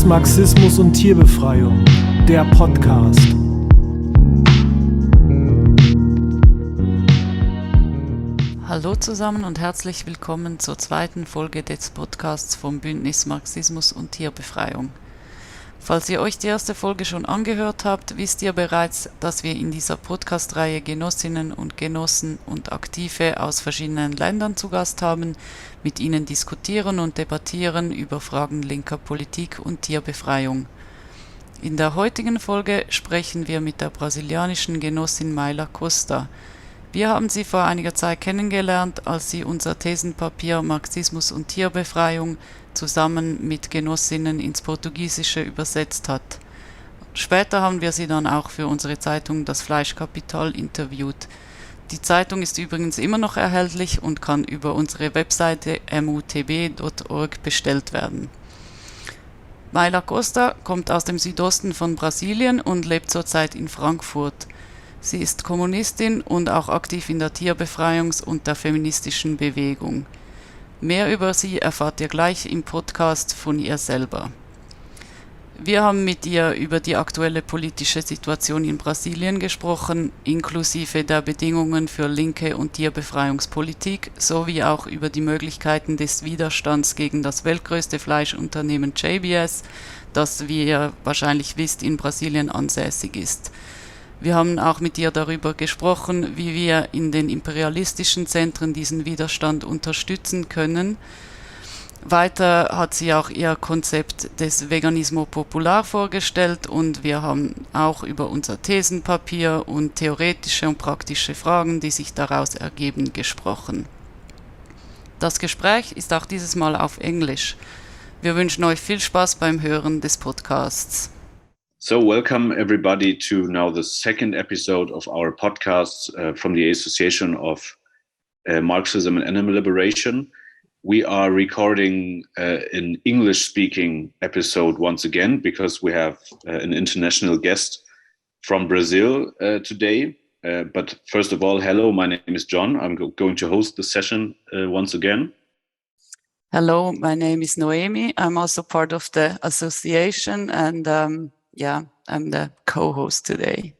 Marxismus und Tierbefreiung, der Podcast. Hallo zusammen und herzlich willkommen zur zweiten Folge des Podcasts vom Bündnis Marxismus und Tierbefreiung. Falls ihr euch die erste Folge schon angehört habt, wisst ihr bereits, dass wir in dieser Podcast-Reihe Genossinnen und Genossen und Aktive aus verschiedenen Ländern zu Gast haben, mit ihnen diskutieren und debattieren über Fragen linker Politik und Tierbefreiung. In der heutigen Folge sprechen wir mit der brasilianischen Genossin Maila Costa. Wir haben sie vor einiger Zeit kennengelernt, als sie unser Thesenpapier Marxismus und Tierbefreiung zusammen mit Genossinnen ins Portugiesische übersetzt hat. Später haben wir sie dann auch für unsere Zeitung Das Fleischkapital interviewt. Die Zeitung ist übrigens immer noch erhältlich und kann über unsere Webseite mutb.org bestellt werden. Maila Costa kommt aus dem Südosten von Brasilien und lebt zurzeit in Frankfurt. Sie ist Kommunistin und auch aktiv in der Tierbefreiungs- und der feministischen Bewegung. Mehr über sie erfahrt ihr gleich im Podcast von ihr selber. Wir haben mit ihr über die aktuelle politische Situation in Brasilien gesprochen, inklusive der Bedingungen für Linke und Tierbefreiungspolitik, sowie auch über die Möglichkeiten des Widerstands gegen das weltgrößte Fleischunternehmen JBS, das, wie ihr wahrscheinlich wisst, in Brasilien ansässig ist. Wir haben auch mit ihr darüber gesprochen, wie wir in den imperialistischen Zentren diesen Widerstand unterstützen können. Weiter hat sie auch ihr Konzept des Veganismo Popular vorgestellt und wir haben auch über unser Thesenpapier und theoretische und praktische Fragen, die sich daraus ergeben, gesprochen. Das Gespräch ist auch dieses Mal auf Englisch. Wir wünschen euch viel Spaß beim Hören des Podcasts. So welcome everybody to now the second episode of our podcast from the Association of Marxism and Animal Liberation. We are recording an English-speaking episode once again because we have an international guest from Brazil today. But first of all, hello, my name is John. I'm going to host the session once again. Hello, my name is Noemi. I'm also part of the association and I'm the co-host today.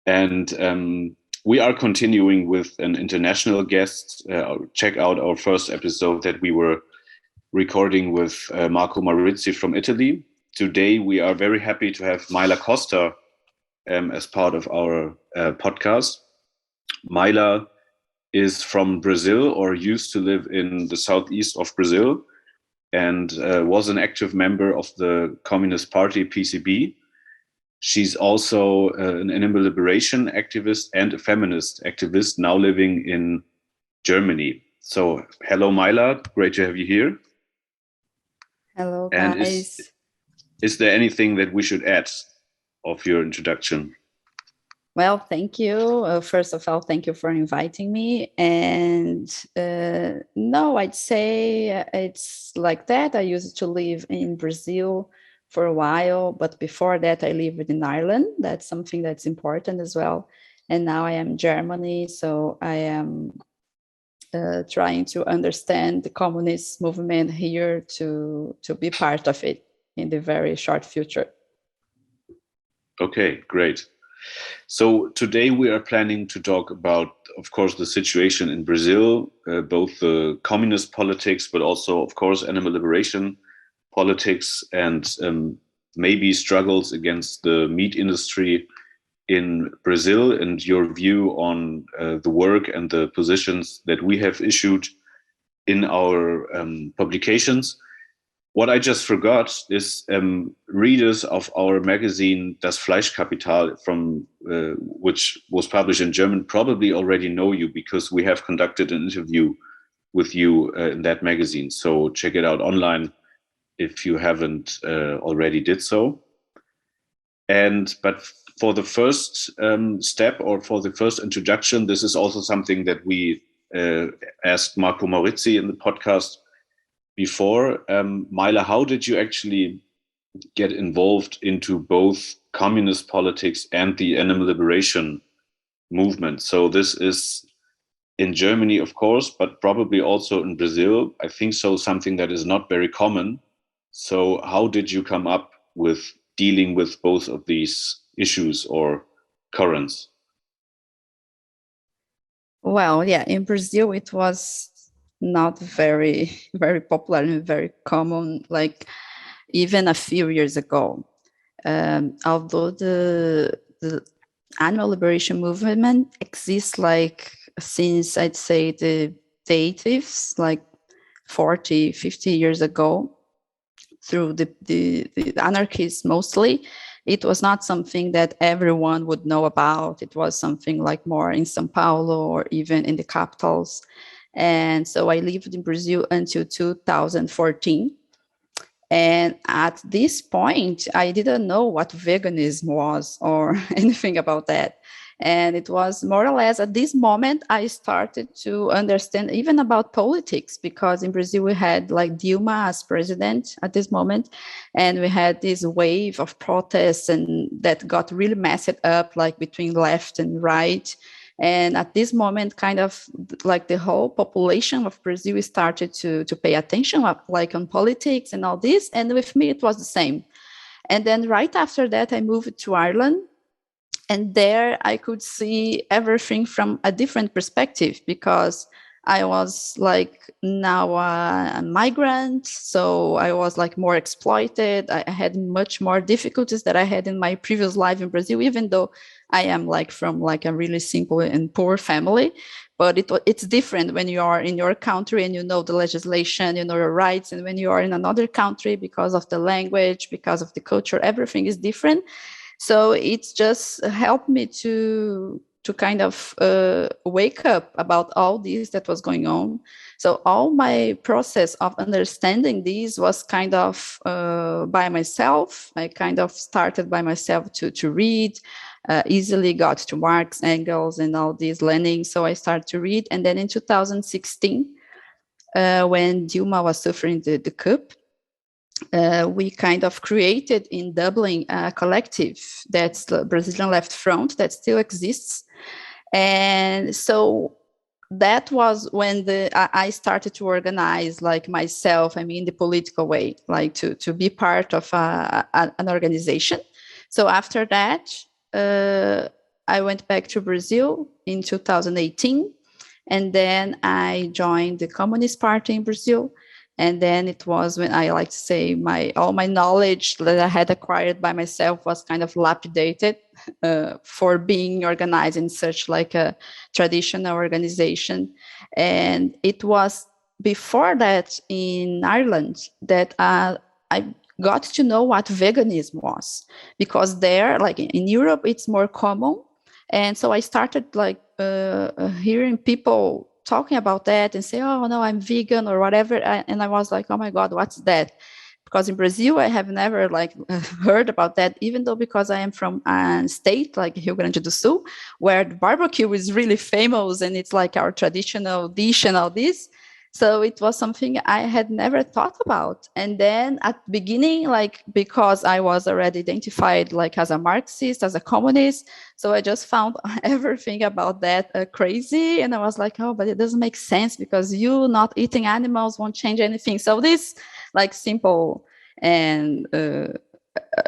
And we are continuing with an international guest. Check out our first episode that we were recording with Marco Marizzi from Italy. Today, we are very happy to have Maila Costa as part of our podcast. Maila is from Brazil or used to live in the southeast of Brazil and was an active member of the Communist Party, PCB. She's also an animal liberation activist and a feminist activist now living in Germany. So, hello, Maila. Great to have you here. Hello, guys. And is there anything that we should add of your introduction? Well, thank you. First of all, thank you for inviting me. And no, I'd say it's like that. I used to live in Brazil for a while, but before that, I lived in Ireland. That's something that's important as well. And now I am in Germany, so I am trying to understand the communist movement here to be part of it in the very short future. Okay, great. So today we are planning to talk about, of course, the situation in Brazil, both the communist politics, but also, of course, animal liberation politics and maybe struggles against the meat industry in Brazil and your view on the work and the positions that we have issued in our publications. What I just forgot is readers of our magazine Das Fleischkapital, from which was published in German, probably already know you because we have conducted an interview with you in that magazine. So check it out online if you haven't already did so. But for the first step or for the first introduction, this is also something that we asked Marco Marizzi in the podcast before. Maila, how did you actually get involved into both communist politics and the animal liberation movement? So this is in Germany, of course, but probably also in Brazil. I think so, something that is not very common. So how did you come up with dealing with both of these issues or currents? Well, yeah, in Brazil, it was not very, very popular and very common, like even a few years ago. Although the animal liberation movement exists like since I'd say the 80s, like 40, 50 years ago, through the anarchists mostly, it was not something that everyone would know about. It was something like more in Sao Paulo or even in the capitals. And so I lived in Brazil until 2014. And at this point, I didn't know what veganism was or anything about that. And it was more or less at this moment I started to understand even about politics, because in Brazil we had like Dilma as president at this moment, and we had this wave of protests and that got really messed up, like between left and right. And at this moment, kind of like the whole population of Brazil started to pay attention, like on politics and all this. And with me, it was the same. And then right after that, I moved to Ireland. And there I could see everything from a different perspective, because I was like now a migrant. So I was like more exploited. I had much more difficulties that I had in my previous life in Brazil, even though I am like from like a really simple and poor family. But it's different when you are in your country and you know the legislation, you know your rights. And when you are in another country, because of the language, because of the culture, everything is different. So it's just helped me to kind of wake up about all this that was going on. So all my process of understanding this was kind of by myself. I kind of started by myself to read, easily got to Marx, Engels, and all these learning. So I started to read. And then in 2016, when Dilma was suffering the coup, we kind of created in Dublin a collective, that's the Brazilian Left Front, that still exists. And so that was when I started to organize like myself, I mean, the political way, like to be part of an organization. So after that, I went back to Brazil in 2018. And then I joined the Communist Party in Brazil. And then it was when I like to say all my knowledge that I had acquired by myself was kind of lapidated for being organized in such like a traditional organization. And it was before that in Ireland that I got to know what veganism was, because there, like in Europe, it's more common. And so I started like hearing people talking about that and say, oh, no, I'm vegan or whatever. And I was like, oh my God, what's that? Because in Brazil, I have never like heard about that, even though because I am from a state like Rio Grande do Sul, where the barbecue is really famous and it's like our traditional dish and all this. So it was something I had never thought about. And then at the beginning, like, because I was already identified like as a Marxist, as a communist, so I just found everything about that crazy. And I was like, oh, but it doesn't make sense, because you not eating animals won't change anything. So this like simple and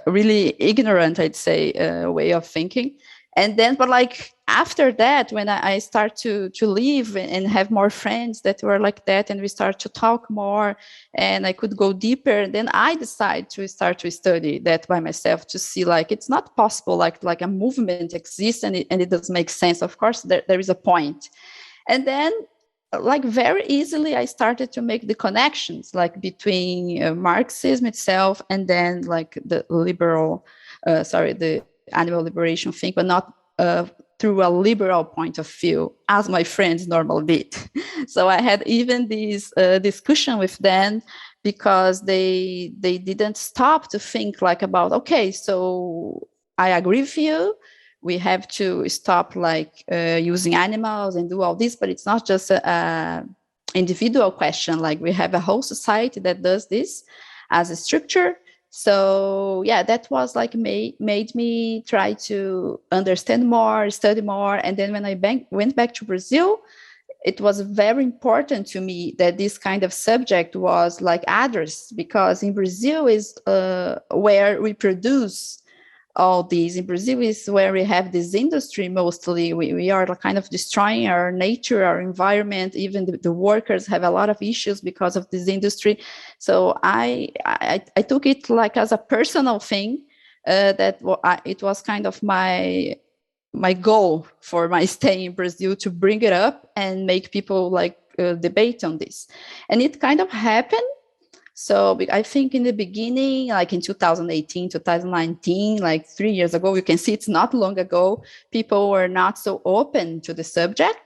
really ignorant, I'd say, way of thinking. And then, but like after that, when I start to live and have more friends that were like that, and we start to talk more, and I could go deeper, then I decide to start to study that by myself, to see like it's not possible, like a movement exists and it doesn't make sense. Of course, there is a point. And then like very easily I started to make the connections like between Marxism itself and then like the the animal liberation thing, but not through a liberal point of view, as my friends normally did. So I had even this discussion with them, because they didn't stop to think like about, okay, so I agree with you, we have to stop like using animals and do all this, but it's not just a individual question. Like we have a whole society that does this as a structure. So yeah, that was like made me try to understand more, study more. And then when I went back to Brazil, it was very important to me that this kind of subject was like addressed, because in Brazil is where we produce all these. In Brazil is where we have this industry mostly. We are kind of destroying our nature, our environment. Even the workers have a lot of issues because of this industry. So I took it like as a personal thing, it was kind of my goal for my stay in Brazil, to bring it up and make people like debate on this. And it kind of happened. So I think in the beginning, like in 2018, 2019, like 3 years ago, you can see it's not long ago, people were not so open to the subject.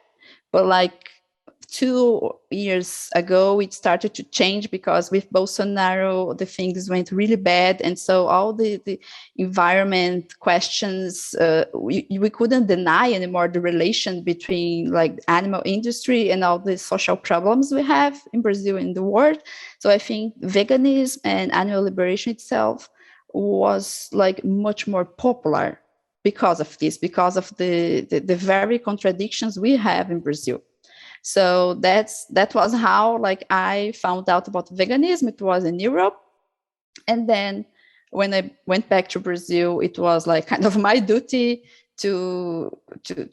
But like 2 years ago, it started to change, because with Bolsonaro, the things went really bad. And so all the environment questions, we couldn't deny anymore the relation between like animal industry and all the social problems we have in Brazil and the world. So I think veganism and animal liberation itself was like much more popular because of this, because of the very contradictions we have in Brazil. So that was how like I found out about veganism. It was in Europe. And then when I went back to Brazil, it was like kind of my duty to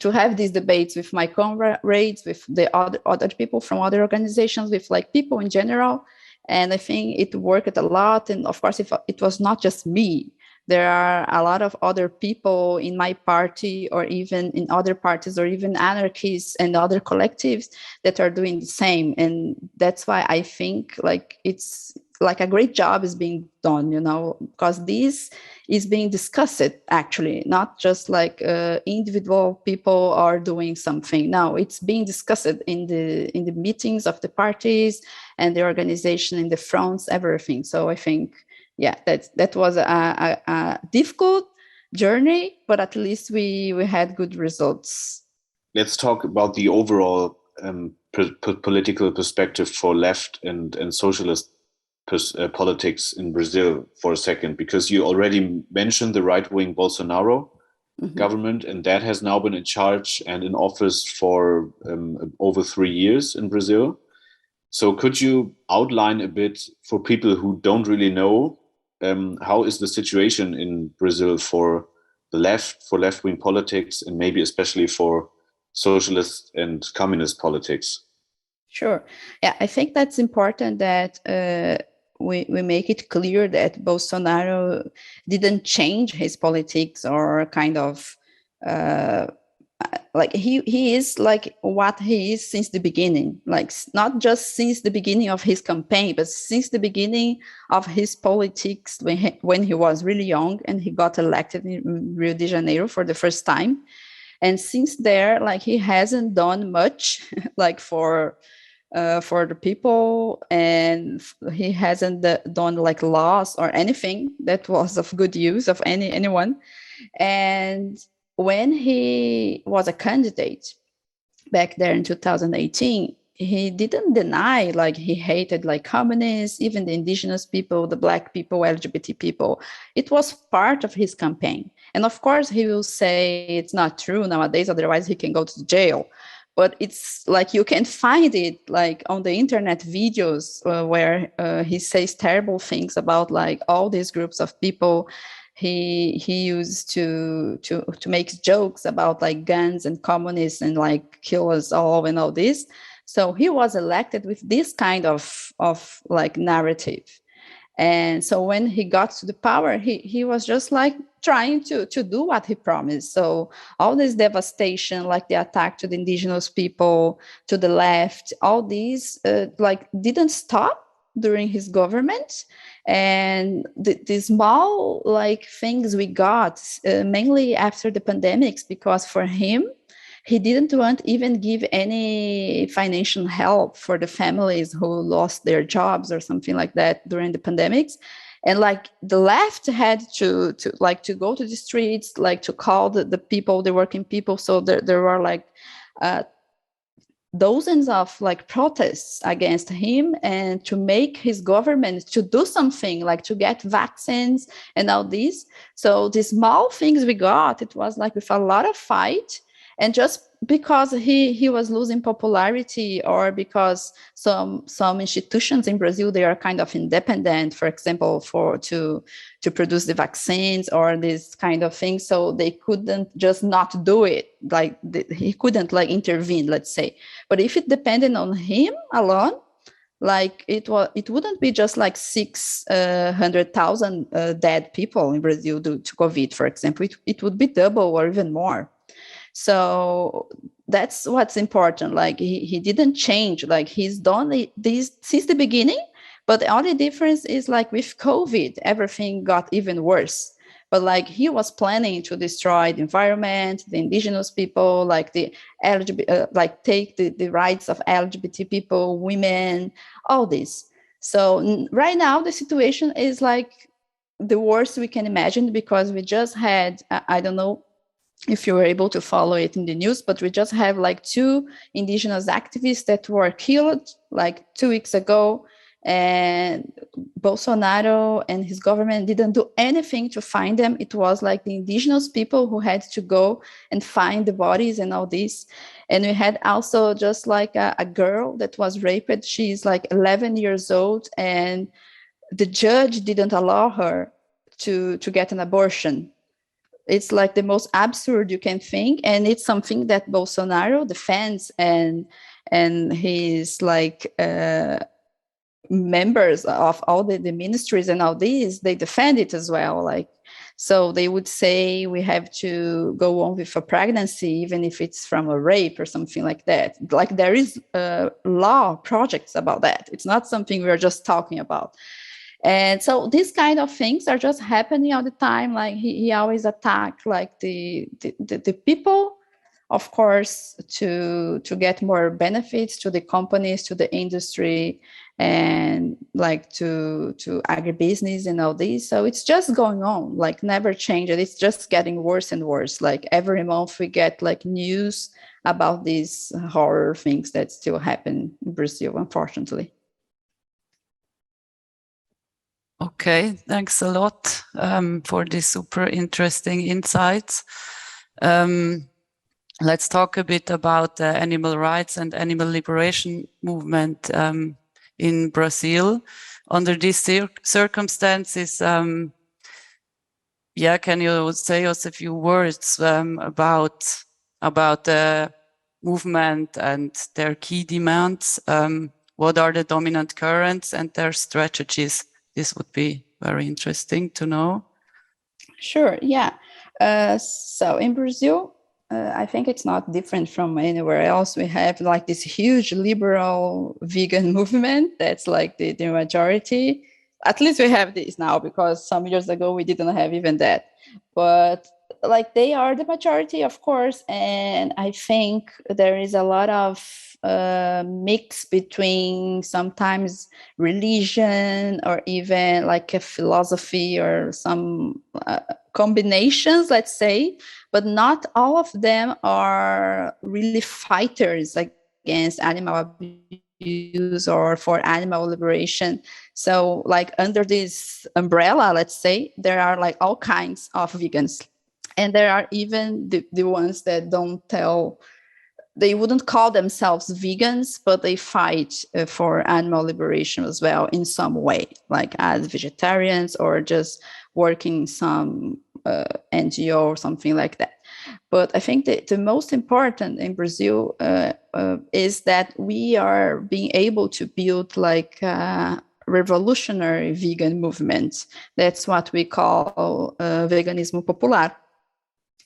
have these debates with my comrades, with the other people from other organizations, with like people in general. And I think it worked a lot. And of course, if it was not just me, there are a lot of other people in my party, or even in other parties, or even anarchists and other collectives that are doing the same. And that's why I think like it's like a great job is being done, because this is being discussed, actually, not just like individual people are doing something. No, it's being discussed in the meetings of the parties and the organization, in the fronts, everything. So I think, yeah, that was a difficult journey, but at least we had good results. Let's talk about the overall political perspective for left and socialist politics in Brazil for a second, because you already mentioned the right-wing Bolsonaro government, and that has now been in charge and in office for over 3 years in Brazil. So could you outline a bit for people who don't really know, how is the situation in Brazil for the left, for left-wing politics, and maybe especially for socialist and communist politics? Sure. Yeah, I think that's important that we make it clear that Bolsonaro didn't change his politics, or kind of like he is like what he is since the beginning, like not just since the beginning of his campaign, but since the beginning of his politics when he was really young and he got elected in Rio de Janeiro for the first time. And since there, like he hasn't done much like for the people, and he hasn't done like laws or anything that was of good use of anyone. And when he was a candidate back there in 2018, he didn't deny like he hated like communists, even the indigenous people, the Black people, LGBT people. It was part of his campaign. And of course, he will say it's not true nowadays, otherwise he can go to jail. But it's like you can find it like on the internet videos where he says terrible things about like all these groups of people. He used to make jokes about like guns and communists and like kill us all and all this. So he was elected with this kind of like narrative. And so when he got to the power, he was just like trying to do what he promised. So all this devastation, like the attack to the indigenous people, to the left, all these like didn't stop during his government. And the small like things we got mainly after the pandemics, because for him, he didn't want even give any financial help for the families who lost their jobs or something like that during the pandemics. And like the left had to go to the streets, like to call the people, the working people. So there were like dozens of like protests against him, and to make his government to do something, like to get vaccines and all this. So the small things we got, it was like with a lot of fight and just because he was losing popularity, or because some institutions in Brazil, they are kind of independent, for example, to produce the vaccines or this kind of thing, so they couldn't just not do it, like he couldn't like intervene, let's say. But if it depended on him alone, like it wouldn't be just like 600,000 dead people in Brazil due to COVID, for example. It would be double or even more. So that's what's important. Like he didn't change. Like he's done this since the beginning. But the only difference is like with COVID, everything got even worse. But like he was planning to destroy the environment, the indigenous people, like the LGBT, like take the rights of LGBT people, women, all this. So right now the situation is like the worst we can imagine, because we just had, I don't know if you were able to follow it in the news, but we just have like 2 indigenous activists that were killed like 2 weeks ago. And Bolsonaro and his government didn't do anything to find them. It was like the indigenous people who had to go and find the bodies and all this. And we had also just like a girl that was raped. She's like 11 years old, and the judge didn't allow her to get an abortion. It's like the most absurd you can think, and it's something that Bolsonaro defends, and his like members of all the ministries and all these, they defend it as well. Like, so they would say we have to go on with a pregnancy even if it's from a rape or something like that. Like there is law projects about that. It's not something we're just talking about. And so these kind of things are just happening all the time. Like he always attacked like the people, of course, to get more benefits to the companies, to the industry, and like to agribusiness and all this. So it's just going on, like never change. It's just getting worse and worse. Like every month we get like news about these horror things that still happen in Brazil, unfortunately. Okay, thanks a lot for these super interesting insights. Let's talk a bit about the animal rights and animal liberation movement in Brazil. Under these circumstances, can you say us a few words about the movement and their key demands? What are the dominant currents and their strategies? This would be very interesting to know. Sure, yeah. So in Brazil, I think it's not different from anywhere else. We have like this huge liberal vegan movement that's like the majority. At least we have this now, because some years ago we didn't have even that. But like they are the majority, of course. And I think there is a lot of mix between sometimes religion or even like a philosophy or some combinations, let's say, but not all of them are really fighters against animal abuse or for animal liberation. So like under this umbrella, let's say, there are like all kinds of vegans. And there are even the ones that don't tell, they wouldn't call themselves vegans, but they fight for animal liberation as well in some way, like as vegetarians or just working some NGO or something like that. But I think the most important in Brazil is that we are being able to build like a revolutionary vegan movement. That's what we call veganismo popular.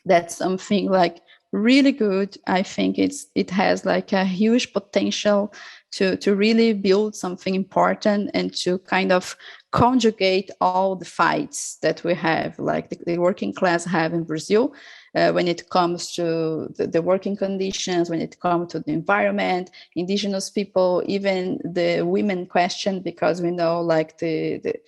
That's something like really good. I think it has like a huge potential to really build something important and to kind of conjugate all the fights that we have, like the working class have in Brazil, when it comes to the working conditions, when it comes to the environment, indigenous people, even the women question, because we know like that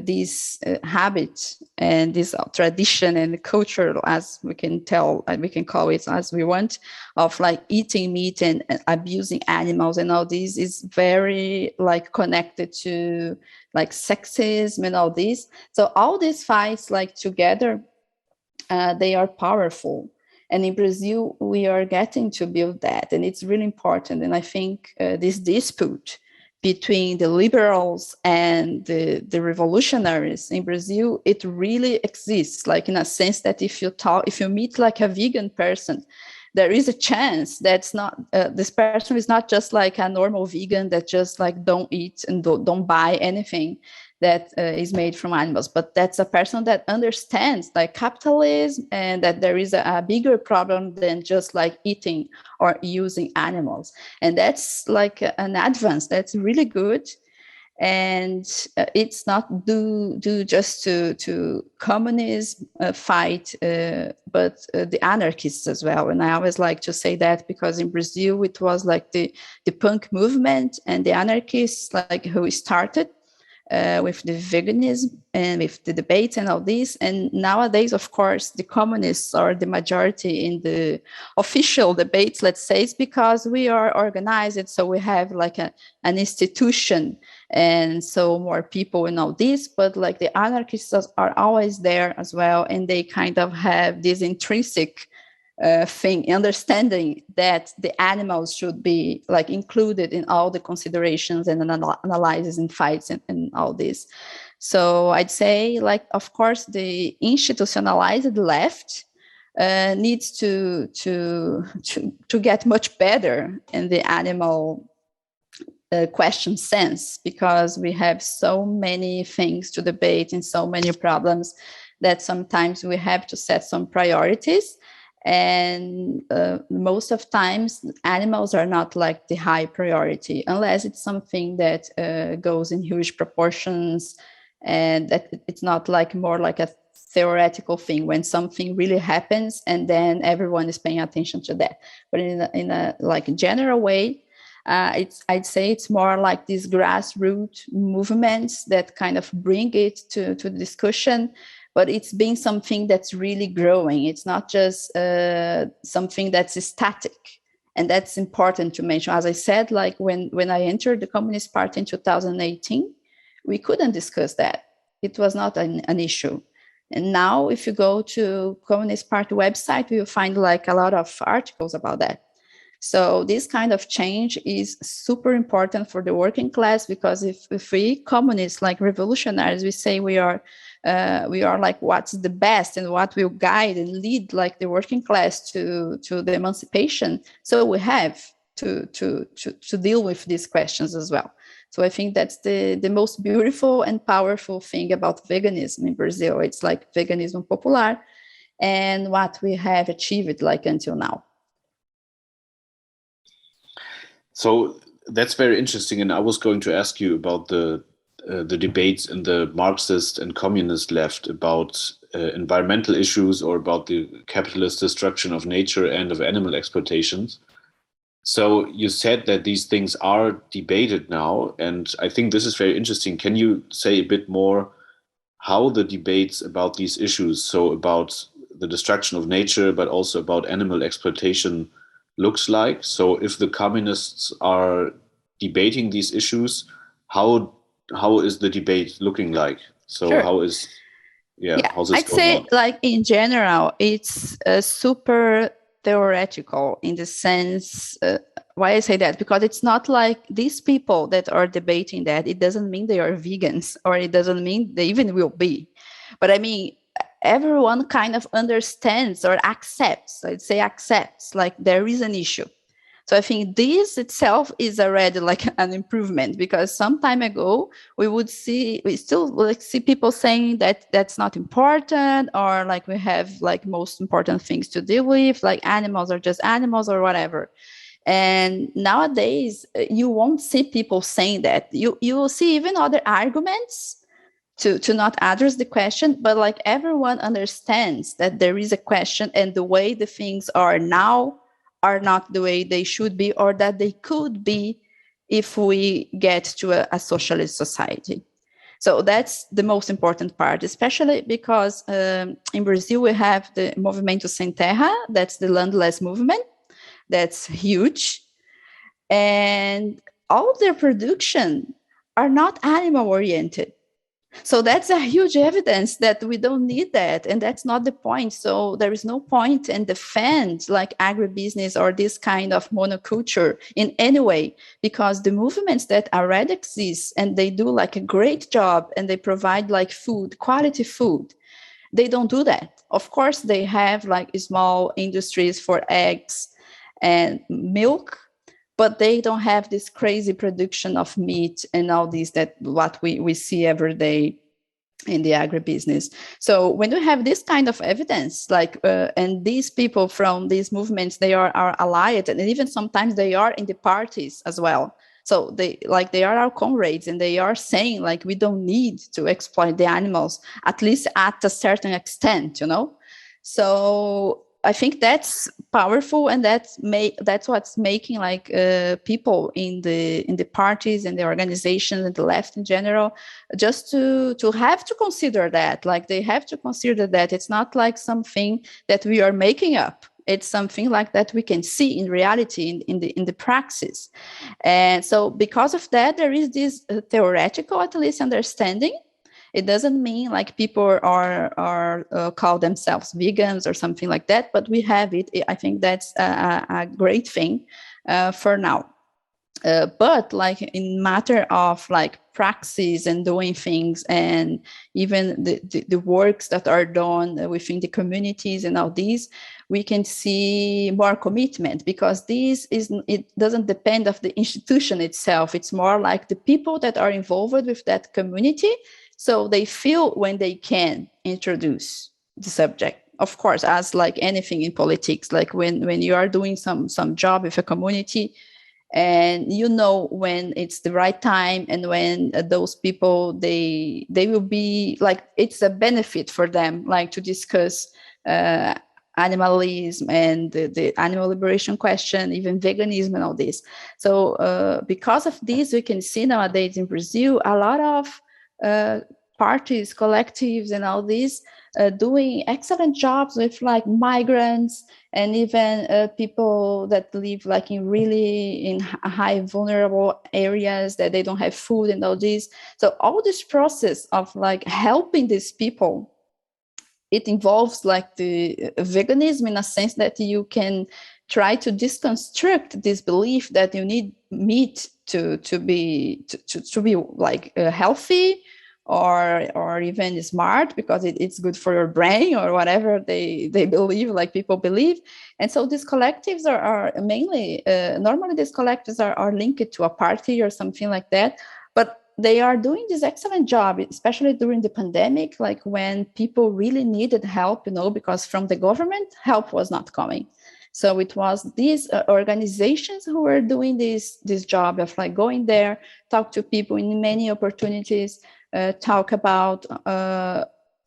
this habit and this tradition and culture, as we can tell, and we can call it as we want, of like eating meat and abusing animals and all this is very like connected to like sexism and all this. So all these fights like together, they are powerful. And in Brazil, we are getting to build that, and it's really important. And I think this dispute between the liberals and the revolutionaries in Brazil, it really exists, like in a sense that if you meet like a vegan person, there is a chance that's not this person is not just like a normal vegan that just like don't eat and don't buy anything that is made from animals, but that's a person that understands like capitalism and that there is a bigger problem than just like eating or using animals. And that's like an advance that's really good. And it's not due just to communism fight, but the anarchists as well. And I always like to say that because in Brazil it was like the punk movement and the anarchists like who started with the veganism and with the debates and all this. And nowadays, of course, the communists are the majority in the official debates, let's say, it's because we are organized. So we have like an institution and so more people and all this, but like the anarchists are always there as well. And they kind of have this intrinsic thing, understanding that the animals should be like included in all the considerations and analysis and fights and all this. So I'd say, like, of course, the institutionalized left needs to get much better in the animal question sense, because we have so many things to debate and so many problems that sometimes we have to set some priorities. And most of times animals are not like the high priority unless it's something that goes in huge proportions, and that it's not like more like a theoretical thing when something really happens and then everyone is paying attention to that. But in a like general way, I'd say it's more like these grassroots movements that kind of bring it to the discussion. But it's been something that's really growing. It's not just something that's static. And that's important to mention. As I said, like when I entered the Communist Party in 2018, we couldn't discuss that. It was not an issue. And now if you go to Communist Party website, you'll find like a lot of articles about that. So this kind of change is super important for the working class, because if we communists, like revolutionaries, we say we are like what's the best and what will guide and lead like the working class to the emancipation. So we have to deal with these questions as well. So I think that's the most beautiful and powerful thing about veganism in Brazil. It's like veganism popular and what we have achieved like until now. So that's very interesting. And I was going to ask you about the debates in the Marxist and communist left about environmental issues or about the capitalist destruction of nature and of animal exploitations. So you said that these things are debated now, and I think this is very interesting. Can you say a bit more how the debates about these issues, so about the destruction of nature, but also about animal exploitation, looks like? So if the communists are debating these issues, how is the debate looking like? So Sure. how's this I'd say on? like in general, it's super theoretical in the sense, why I say that, because it's not like these people that are debating that, it doesn't mean they are vegans, or it doesn't mean they even will be. But I mean, everyone kind of understands or accepts, I'd say accepts, like there is an issue. So I think this itself is already like an improvement, because some time ago we still like see people saying that that's not important, or like we have like most important things to deal with, like animals are just animals or whatever. And nowadays you won't see people saying that. You will see even other arguments to not address the question, but like everyone understands that there is a question, and the way the things are now are not the way they should be, or that they could be if we get to a socialist society. So that's the most important part, especially because in Brazil we have the Movimento Sem Terra, that's the landless movement, that's huge. And all their production are not animal oriented. So that's a huge evidence that we don't need that. And that's not the point. So there is no point in defend like agribusiness or this kind of monoculture in any way, because the movements that already exist and they do like a great job and they provide like food, quality food, they don't do that. Of course, they have like small industries for eggs and milk, but they don't have this crazy production of meat and all these that what we see every day in the agribusiness. So when you have this kind of evidence, like and these people from these movements, they are allied, and even sometimes they are in the parties as well. So they are our comrades, and they are saying like we don't need to exploit the animals, at least at a certain extent, you know. So I think that's powerful, and that's what's making like people in the parties and the organizations and the left in general just to have to consider that, like they have to consider that it's not like something that we are making up. It's something like that we can see in reality in the praxis. And so because of that, there is this theoretical, at least, understanding. It doesn't mean like people are call themselves vegans or something like that, but we have it. I think that's a great thing for now. But like in matter of like praxis and doing things, and even the works that are done within the communities and all these, we can see more commitment, because it doesn't depend of the institution itself. It's more like the people that are involved with that community. So they feel when they can introduce the subject. Of course, as like anything in politics, like when you are doing some job with a community, and you know when it's the right time, and when those people they will be like, it's a benefit for them, like to discuss animalism and the animal liberation question, even veganism and all this. So because of this, we can see nowadays in Brazil a lot of parties, collectives, and all these doing excellent jobs with like migrants, and even people that live like in high vulnerable areas that they don't have food and all this. So all this process of like helping these people, it involves like the veganism, in a sense that you can try to deconstruct this belief that you need meat to be like healthy or even smart, because it's good for your brain, or whatever they believe, like people believe. And so these collectives are mainly normally these collectives are linked to a party or something like that, but they are doing this excellent job, especially during the pandemic, like when people really needed help, because from the government help was not coming. So it was these organizations who were doing this job of like going there, talk to people in many opportunities, talk about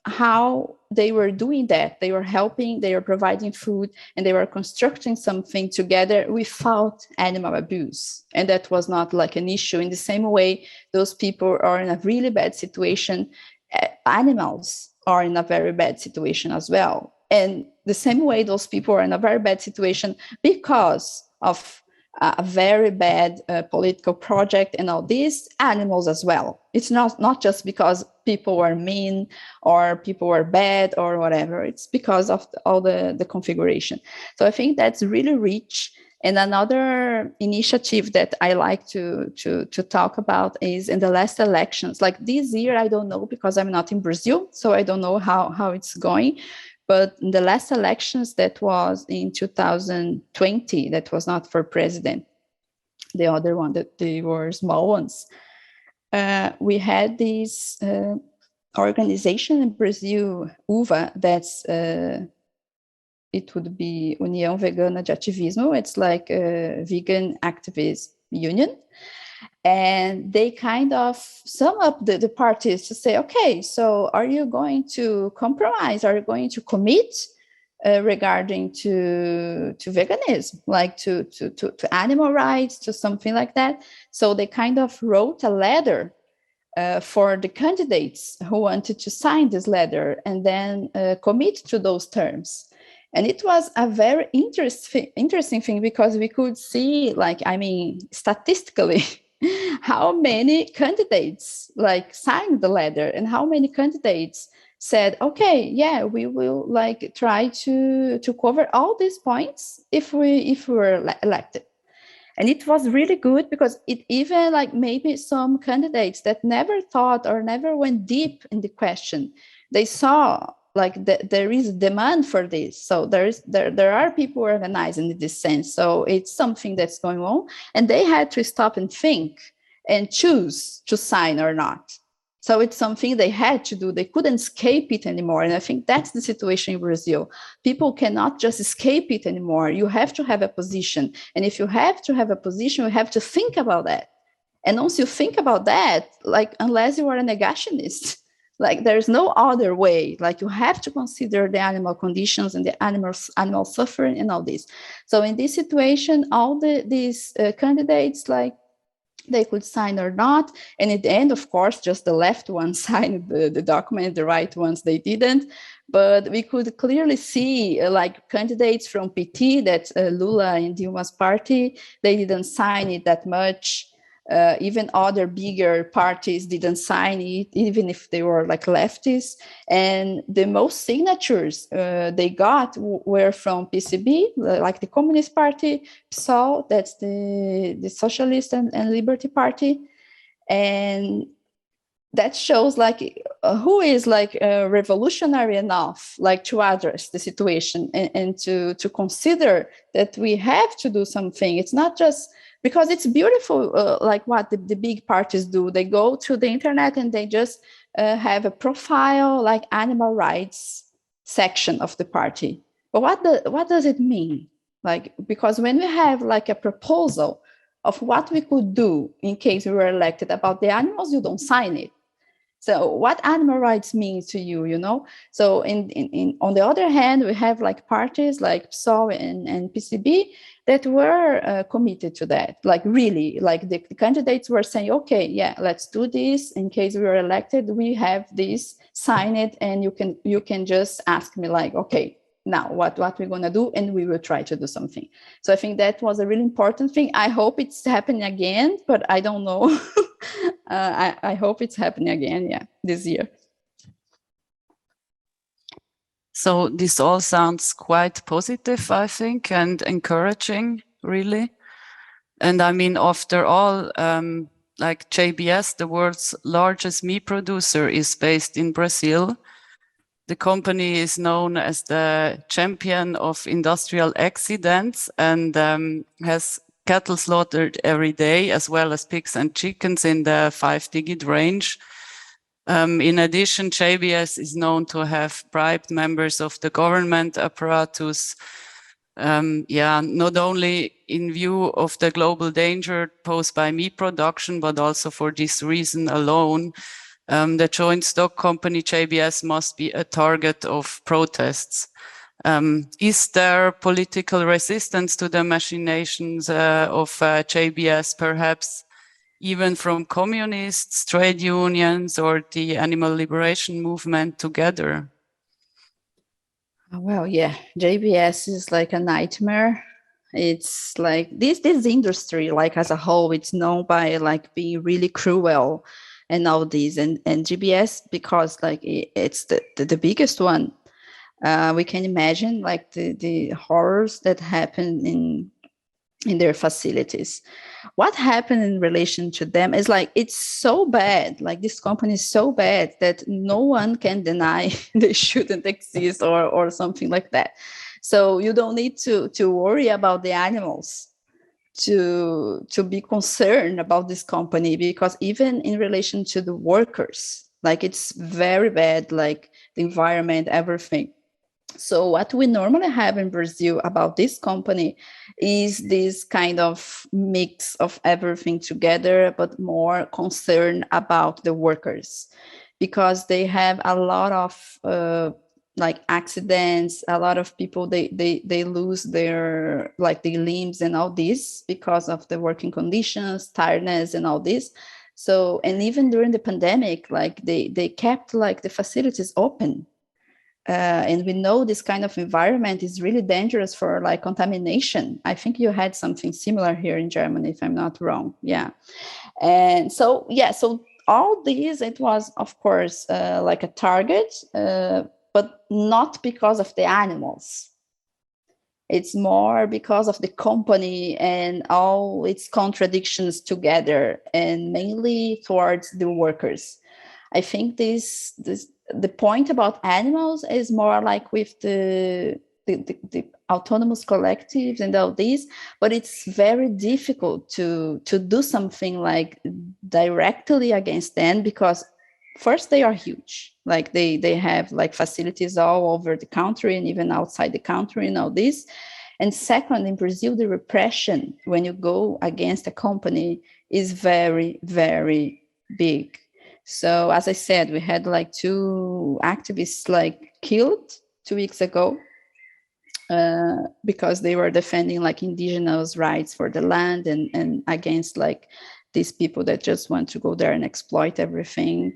how they were doing that. They were helping, they were providing food, and they were constructing something together without animal abuse. And that was not like an issue. In the same way, those people are in a really bad situation. Animals are in a very bad situation as well. And the same way, those people are in a very bad situation because of a very bad political project and all these animals as well. It's not just because people were mean or people were bad or whatever. It's because of all the configuration. So I think that's really rich. And another initiative that I like to talk about is in the last elections. Like this year, I don't know, because I'm not in Brazil, so I don't know how it's going. But in the last elections, that was in 2020, that was not for president, the other one, that they were small ones. We had this organization in Brazil, UVA, that's it would be União Vegana de Ativismo. It's like a vegan activist union. And they kind of sum up the parties to say, okay, so are you going to compromise? Are you going to commit regarding to veganism, like to animal rights, to something like that? So they kind of wrote a letter for the candidates who wanted to sign this letter and then commit to those terms. And it was a very interesting thing, because we could see, like, I mean, statistically, how many candidates like signed the letter, and how many candidates said, okay, yeah, we will like try to cover all these points if we were elected. And it was really good because it even like maybe some candidates that never thought or never went deep in the question, they saw like there is demand for this. So there are people organizing in this sense. So it's something that's going on, and they had to stop and think and choose to sign or not. So it's something they had to do. They couldn't escape it anymore. And I think that's the situation in Brazil. People cannot just escape it anymore. You have to have a position. And if you have to have a position, you have to think about that. And once you think about that, like, unless you are a negationist, like there's no other way. Like you have to consider the animal conditions and the animal suffering and all this. So in this situation, all these candidates, like, they could sign or not. And at the end, of course, just the left ones signed the document, the right ones, they didn't. But we could clearly see like candidates from PT, that's Lula and Dilma's party, they didn't sign it that much. Even other bigger parties didn't sign it, even if they were like leftists. And the most signatures they got were from PCB, like the Communist Party, PSOL, that's the Socialist and Liberty Party. And that shows like who is like revolutionary enough like to address the situation and to consider that we have to do something. It's not just because it's beautiful, like what the big parties do. They go to the internet and they just have a profile like animal rights section of the party. But what does it mean? Like, because when we have like a proposal of what we could do in case we were elected about the animals, you don't sign it. So what animal rights means to you, you know? So in on the other hand, we have like parties like PSOL and PCB that were committed to that. Like really, like the candidates were saying, okay, yeah, let's do this. In case we were elected, we have this, sign it, and you can just ask me like, okay, now what we're going to do, and we will try to do something. So I think that was a really important thing. I hope it's happening again, but I don't know. I hope it's happening again, yeah, this year. So this all sounds quite positive, I think, and encouraging, really. And I mean, after all, like JBS, the world's largest meat producer, is based in Brazil. The company is known as the champion of industrial accidents and has cattle slaughtered every day, as well as pigs and chickens in the 5-digit range. In addition, JBS is known to have bribed members of the government apparatus, not only in view of the global danger posed by meat production, but also for this reason alone. The joint stock company JBS must be a target of protests. Is there political resistance to the machinations of JBS, perhaps even from communists, trade unions, or the animal liberation movement together? Well, yeah, JBS is like a nightmare. It's like this industry, like as a whole, it's known by like being really cruel and all these. And JBS, because like it's the biggest one, we can imagine like the horrors that happen in their facilities. What happened in relation to them is like, it's so bad, like this company is so bad that no one can deny they shouldn't exist or something like that. So you don't need to worry about the animals to be concerned about this company, because even in relation to the workers, like it's very bad, like the environment, everything. So what we normally have in Brazil about this company is this kind of mix of everything together, but more concern about the workers, because they have a lot of like accidents. A lot of people, they lose their like their limbs and all this because of the working conditions, tiredness and all this. So, and even during the pandemic, like they kept like the facilities open. And we know this kind of environment is really dangerous for like contamination. I think you had something similar here in Germany, if I'm not wrong. Yeah. And so, so all these, it was, of course, like a target, but not because of the animals. It's more because of the company and all its contradictions together, and mainly towards the workers. I think the point about animals is more like with the autonomous collectives and all these, but it's very difficult to do something like directly against them, because first, they are huge. Like they have like facilities all over the country and even outside the country and all this. And second, in Brazil, the repression when you go against a company is very, very big. So as I said, we had like 2 activists like killed 2 weeks ago because they were defending like indigenous rights for the land and against like these people that just want to go there and exploit everything,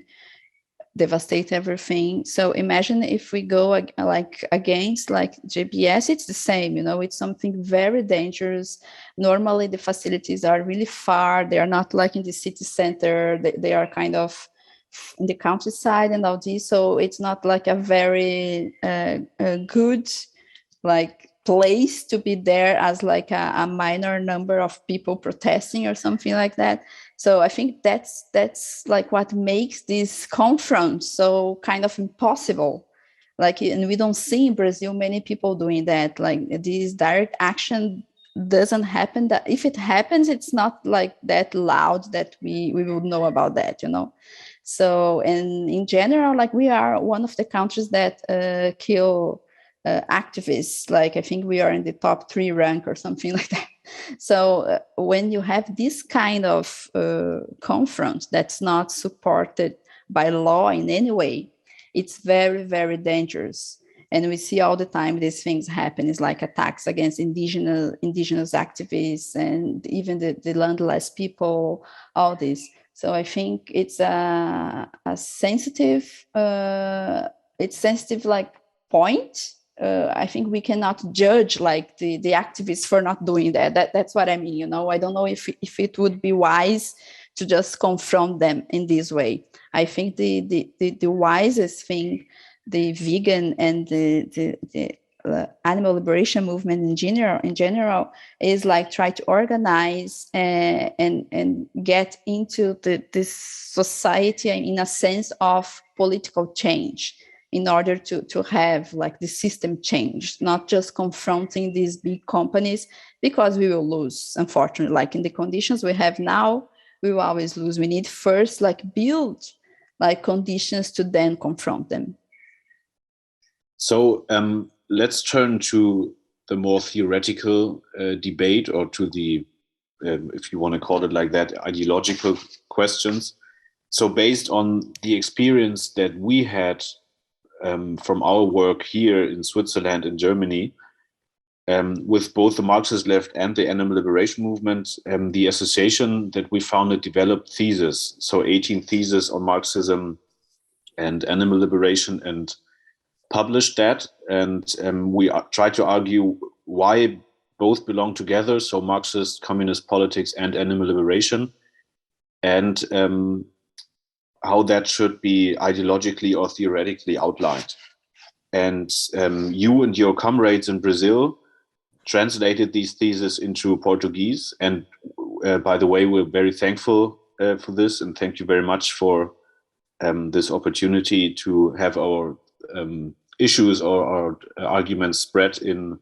devastate everything. So imagine if we go like against like JBS, it's the same, it's something very dangerous. Normally the facilities are really far. They are not like in the city center. They are kind of in the countryside and all this. So it's not like a very good like place to be there as like a minor number of people protesting or something like that. So I think that's like what makes this confront so kind of impossible. Like, and we don't see in Brazil many people doing that. Like this direct action doesn't happen. That if it happens, it's not like that loud that we would know about that, So, and in general, like we are one of the countries that kill activists. Like I think we are in the top 3 rank or something like that. So when you have this kind of confront that's not supported by law in any way, it's very, very dangerous. And we see all the time these things happen. It's like attacks against indigenous activists and even the landless people, all this. So I think it's a sensitive, like point. I think we cannot judge like the activists for not doing that. That's what I mean. I don't know if it would be wise to just confront them in this way. I think the wisest thing, the vegan and the animal liberation movement in general is like try to organize and get into this society in a sense of political change, in order to have like the system changed, not just confronting these big companies, because we will lose, unfortunately. Like in the conditions we have now, we will always lose. We need first like build like conditions to then confront them. So let's turn to the more theoretical debate, or to the, if you want to call it like that, ideological questions. So based on the experience that we had from our work here in Switzerland and Germany, with both the Marxist left and the animal liberation movement, the association that we founded developed theses. So 18 theses on Marxism and animal liberation, and published that. And we try to argue why both belong together, so Marxist, communist politics and animal liberation, and how that should be ideologically or theoretically outlined. And you and your comrades in Brazil translated these theses into Portuguese. And by the way, we're very thankful for this, and thank you very much for this opportunity to have our issues or our arguments spread in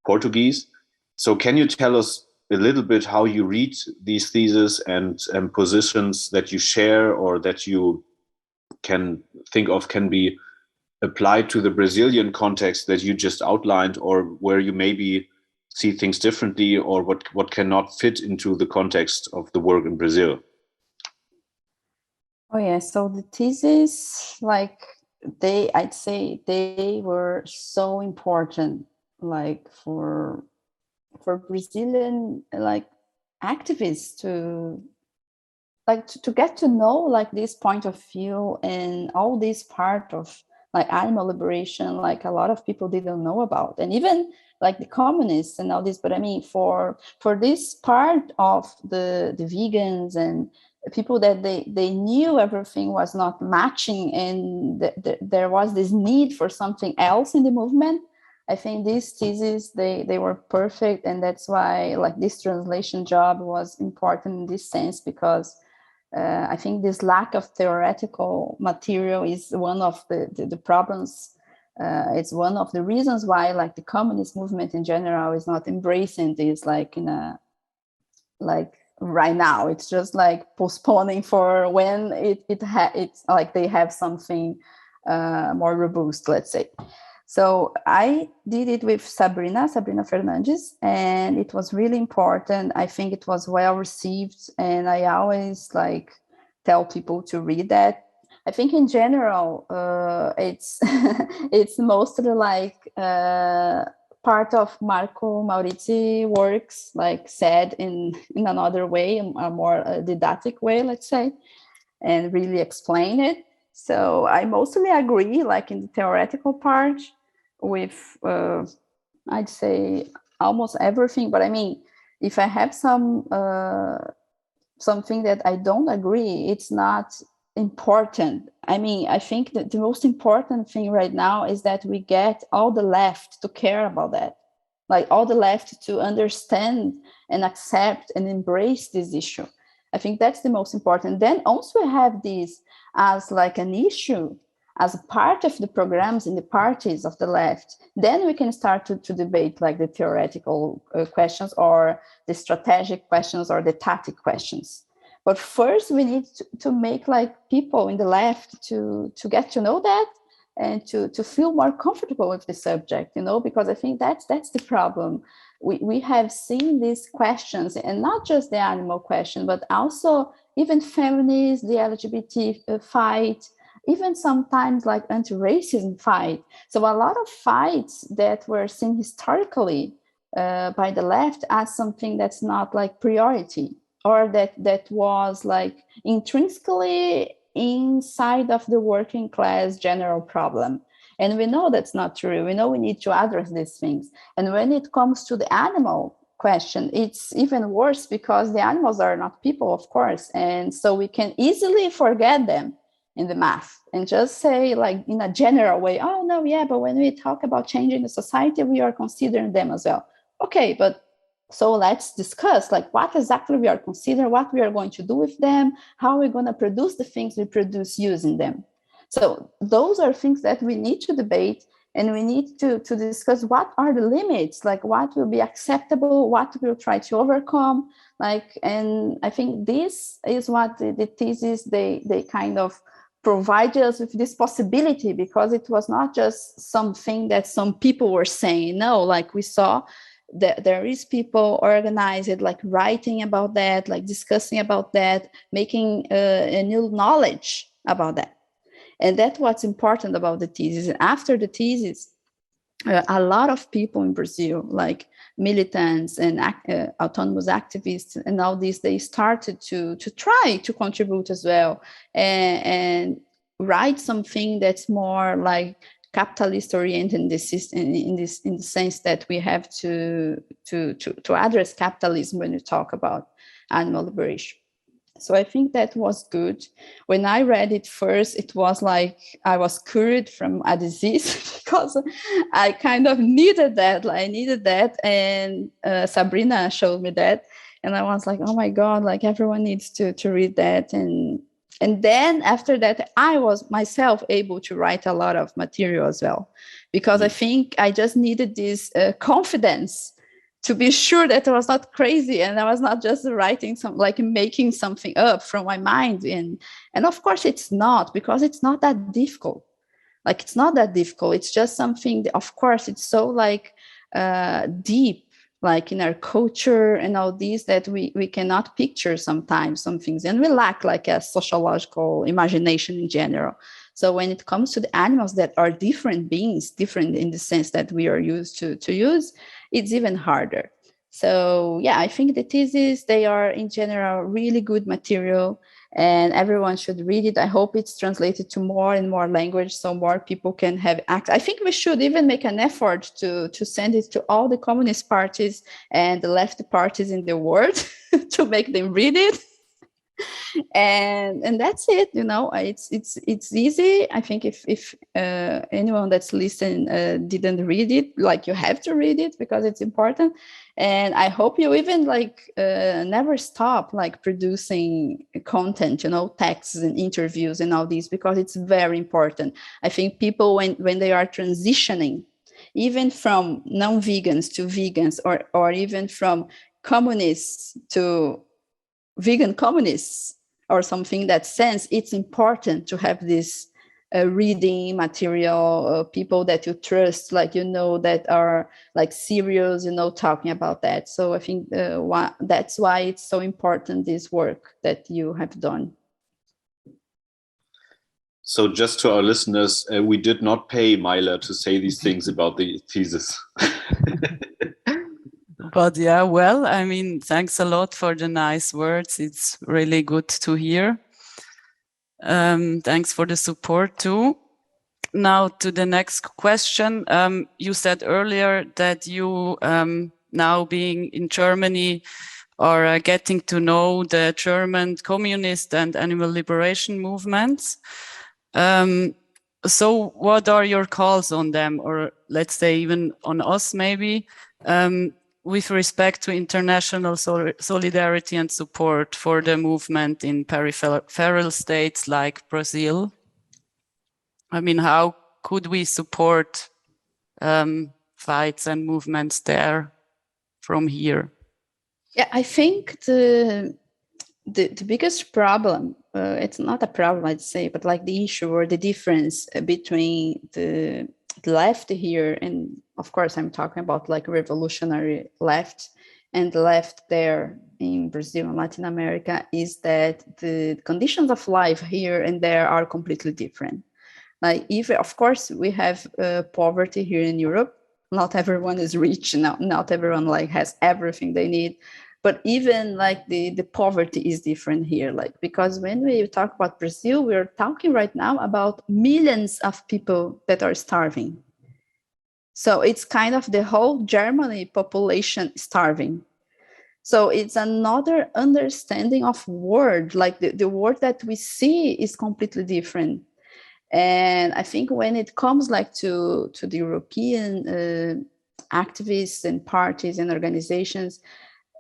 Portuguese. So can you tell us a little bit how you read these theses and positions that you share, or that you can think of can be applied to the Brazilian context that you just outlined, or where you maybe see things differently, or what cannot fit into the context of the work in Brazil? Oh yeah, so the thesis, like I'd say they were so important, like for Brazilian like activists to like to get to know like this point of view and all this part of like animal liberation, like a lot of people didn't know about, and even like the communists and all this. But I mean, for this part of the vegans and people that they knew everything was not matching, and there was this need for something else in the movement. I think these theses, they were perfect, and that's why like this translation job was important in this sense, because I think this lack of theoretical material is one of the problems. It's one of the reasons why like the communist movement in general is not embracing this like in a like right now. It's just like postponing for when it's like they have something more robust, let's say. So I did it with Sabrina Fernandes, and it was really important. I think it was well received, and I always like tell people to read that. I think in general, it's it's mostly like part of Marco Maurizi works, like said in another way, a more didactic way, let's say, and really explain it. So I mostly agree, like in the theoretical part, with I'd say almost everything. But I mean, if I have something that I don't agree, it's not important. I mean, I think that the most important thing right now is that we get all the left to care about that, like all the left to understand and accept and embrace this issue. I think that's the most important. Then also have this as like an issue, as a part of the programs in the parties of the left. Then we can start to debate like the theoretical questions or the strategic questions or the tactic questions. But first we need to make like people in the left to get to know that and to feel more comfortable with the subject, you know, because I think that's the problem. We have seen these questions, and not just the animal question, but also even feminists, the LGBT fight, even sometimes like anti-racism fight. So a lot of fights that were seen historically by the left as something that's not like priority, or that was like intrinsically inside of the working class general problem. And we know that's not true. We know we need to address these things. And when it comes to the animal question, it's even worse, because the animals are not people, of course. And so we can easily forget them in the math and just say like in a general way, oh no, yeah, but when we talk about changing the society, we are considering them as well. Okay, but so let's discuss like what exactly we are considering, what we are going to do with them, how we're going to produce the things we produce using them. So those are things that we need to debate, and we need to discuss what are the limits, like what will be acceptable, what we'll try to overcome. Like, and I think this is what the thesis, they kind of provide us with this possibility, because it was not just something that some people were saying. No, like we saw that there is people organized, like writing about that, like discussing about that, making a new knowledge about that. And that's what's important about the thesis. And after the thesis, a lot of people in Brazil, like militants and autonomous activists and all this, they started to try to contribute as well, and write something that's more like capitalist oriented in the system, in the sense that we have to address capitalism when we talk about animal liberation. So I think that was good. When I read it first, it was like I was cured from a disease, because I kind of needed that. Like, I needed that, and Sabrina showed me that, and I was like, oh my God, like everyone needs to read that. And then after that, I was myself able to write a lot of material as well, because I think I just needed this confidence to be sure that I was not crazy, and I was not just writing like making something up from my mind. And of course it's not, because it's not that difficult. Like, it's not that difficult. It's just something that, of course, it's so like deep, like in our culture and all these, that we cannot picture sometimes some things, and we lack like a sociological imagination in general. So when it comes to the animals that are different beings, different in the sense that we are used to use, it's even harder. So yeah, I think the thesis, they are in general really good material, and everyone should read it. I hope it's translated to more and more language so more people can have access. I think we should even make an effort to send it to all the communist parties and the left parties in the world to make them read it. And that's it. It's easy. I think if anyone that's listening didn't read it, like, you have to read it because it's important. And I hope you even never stop producing content, texts and interviews and all these, because it's very important. I think people, when they are transitioning even from non-vegans to vegans, or even from communists to vegan communists or something in that sense, it's important to have this reading material, people that you trust, that are serious, talking about that. So I think that's why it's so important, this work that you have done. So just to our listeners, we did not pay Maila to say these things about the thesis. But yeah, well, I mean, thanks a lot for the nice words. It's really good to hear. Thanks for the support too. Now to the next question. You said earlier that you, now being in Germany, are getting to know the German communist and animal liberation movements. So what are your calls on them, or let's say even on us maybe, with respect to international solidarity and support for the movement in peripheral states like Brazil? I mean, how could we support fights and movements there from here? Yeah, I think the biggest problem, it's not a problem, I'd say, but the issue or the difference between the left here, and of course I'm talking about revolutionary left, and the left there in Brazil and Latin America, is that the conditions of life here and there are completely different. Of course we have poverty here in Europe. Not everyone is rich, not everyone has everything they need. But even the poverty is different here, because when we talk about Brazil, we're talking right now about millions of people that are starving. So it's kind of the whole Germany population starving. So it's another understanding of word, the word that we see is completely different. And I think when it comes to the European activists and parties and organizations,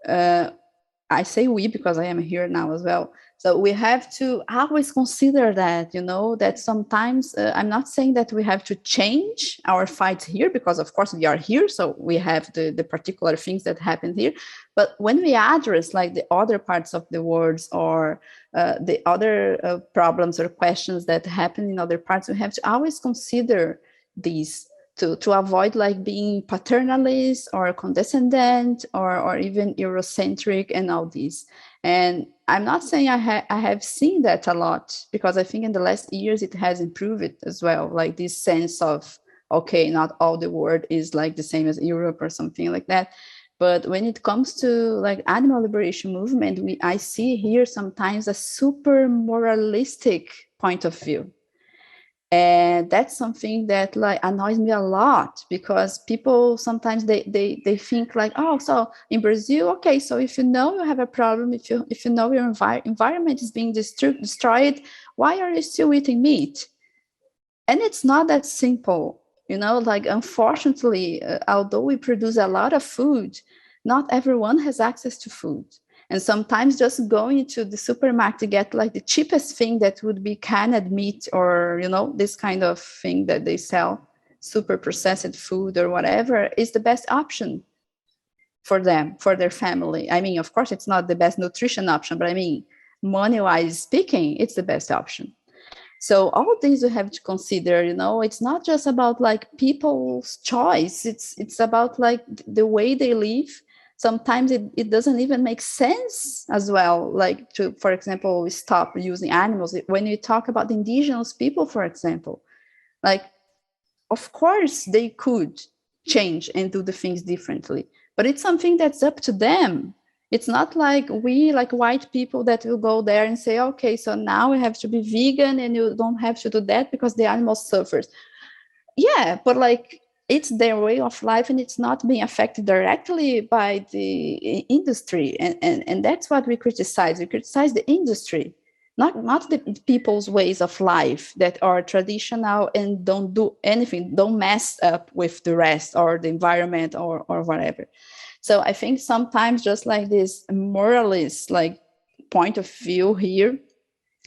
I say we because I am here now as well. So we have to always consider that, that sometimes I'm not saying that we have to change our fight here, because of course we are here. So we have the particular things that happen here. But when we address the other parts of the world, or the other problems or questions that happen in other parts, we have to always consider these, to avoid being paternalist or condescending or even Eurocentric and all these. And I'm not saying I have seen that a lot, because I think in the last years it has improved as well, this sense of, okay, not all the world is the same as Europe or something like that. But when it comes to animal liberation movement, I see here sometimes a super moralistic point of view. And that's something that annoys me a lot, because people sometimes they think oh, so in Brazil, okay, so if you have a problem, if you know your environment is being destroyed, why are you still eating meat? And it's not that simple, unfortunately, although we produce a lot of food, not everyone has access to food. And sometimes just going to the supermarket to get the cheapest thing that would be canned meat, or, this kind of thing that they sell, super processed food or whatever, is the best option for them, for their family. I mean, of course, it's not the best nutrition option, but I mean, money-wise speaking, it's the best option. So all these you have to consider, it's not just about people's choice. It's about the way they live. Sometimes it doesn't even make sense as well, to, for example, stop using animals. When you talk about indigenous people, for example, of course they could change and do the things differently, but it's something that's up to them. It's not like we, like white people, that will go there and say, okay, so now we have to be vegan and you don't have to do that because the animal suffers. Yeah, but like it's their way of life and it's not being affected directly by the industry. And that's what we criticize. We criticize the industry, not the people's ways of life that are traditional and don't do anything, don't mess up with the rest or the environment or whatever. So I think sometimes just like this moralist like point of view here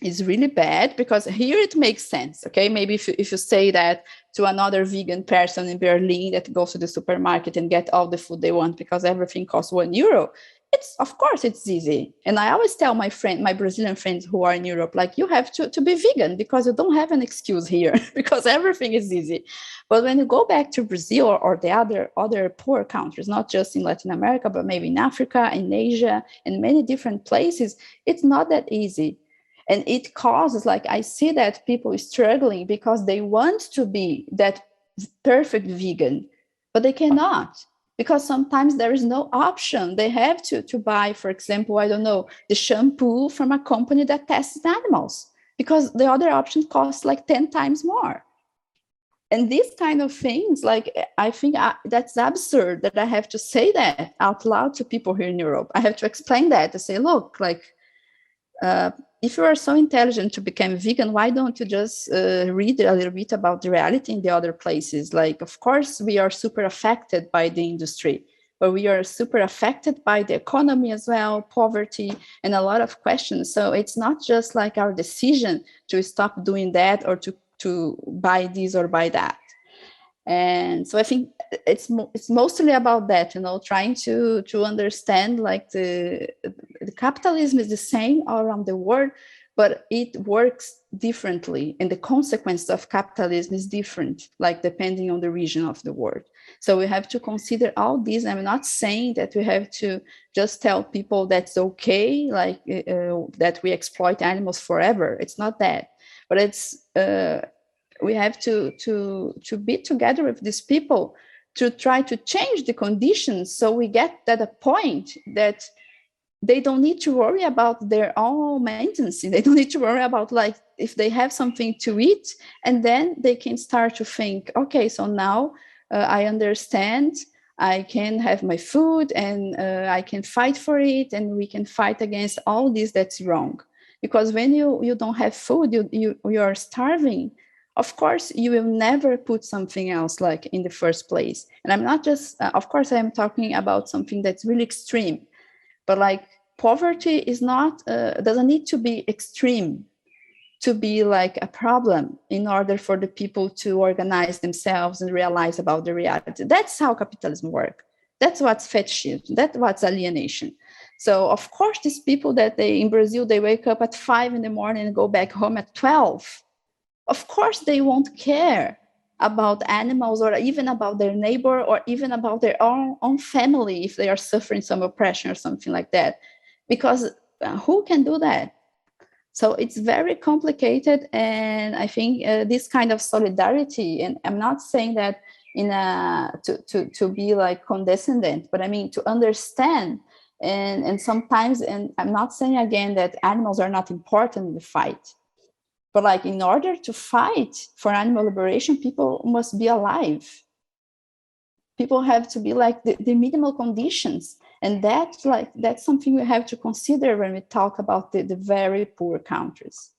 is really bad, because here it makes sense. Okay, maybe if you say that to another vegan person in Berlin that goes to the supermarket and get all the food they want because everything costs €1, it's, of course it's easy. And I always tell my Brazilian friends who are in Europe, like, you have to be vegan because you don't have an excuse here because everything is easy. But when you go back to Brazil or the other poor countries, not just in Latin America, but maybe in Africa, in Asia, and many different places, it's not that easy. And it causes, like, I see that people struggling because they want to be that perfect vegan, but they cannot, because sometimes there is no option. They have to buy, for example, I don't know, the shampoo from a company that tests animals, because the other option costs like 10 times more. And these kind of things, like, I think that's absurd that I have to say that out loud to people here in Europe. I have to explain that, to say, look, like, if you are so intelligent to become vegan, why don't you just read a little bit about the reality in the other places? Like, of course, we are super affected by the industry, but we are super affected by the economy as well, poverty, and a lot of questions. So it's not just like our decision to stop doing that or to buy this or buy that. And so I think it's mostly about that, trying to understand, like, the capitalism is the same all around the world, but it works differently, and the consequence of capitalism is different, like, depending on the region of the world. So we have to consider all these. I'm not saying that we have to just tell people that's okay, like, that we exploit animals forever. It's not that, but it's we have to be together with these people to try to change the conditions, so we get at a point that they don't need to worry about their own maintenance. They don't need to worry about, like, if they have something to eat, and then they can start to think, okay, so now I understand, I can have my food, and I can fight for it, and we can fight against all this that's wrong. Because when you don't have food, you are starving. Of course, you will never put something else, like, in the first place. And I'm not just, of course, I'm talking about something that's really extreme, but, like, poverty is not, doesn't need to be extreme to be, like, a problem in order for the people to organize themselves and realize about the reality. That's how capitalism works. That's what's fetishism. That's what's alienation. So, of course, these people that in Brazil, they wake up at 5 in the morning and go back home at 12. Of course, they won't care about animals, or even about their neighbor, or even about their own family if they are suffering some oppression or something like that, because who can do that? So it's very complicated, and I think this kind of solidarity, and I'm not saying that to be, like, condescending, but I mean to understand, and sometimes, and I'm not saying again that animals are not important in the fight. But, like, in order to fight for animal liberation, people must be alive. People have to be, like, the minimal conditions. And that's something we have to consider when we talk about the very poor countries.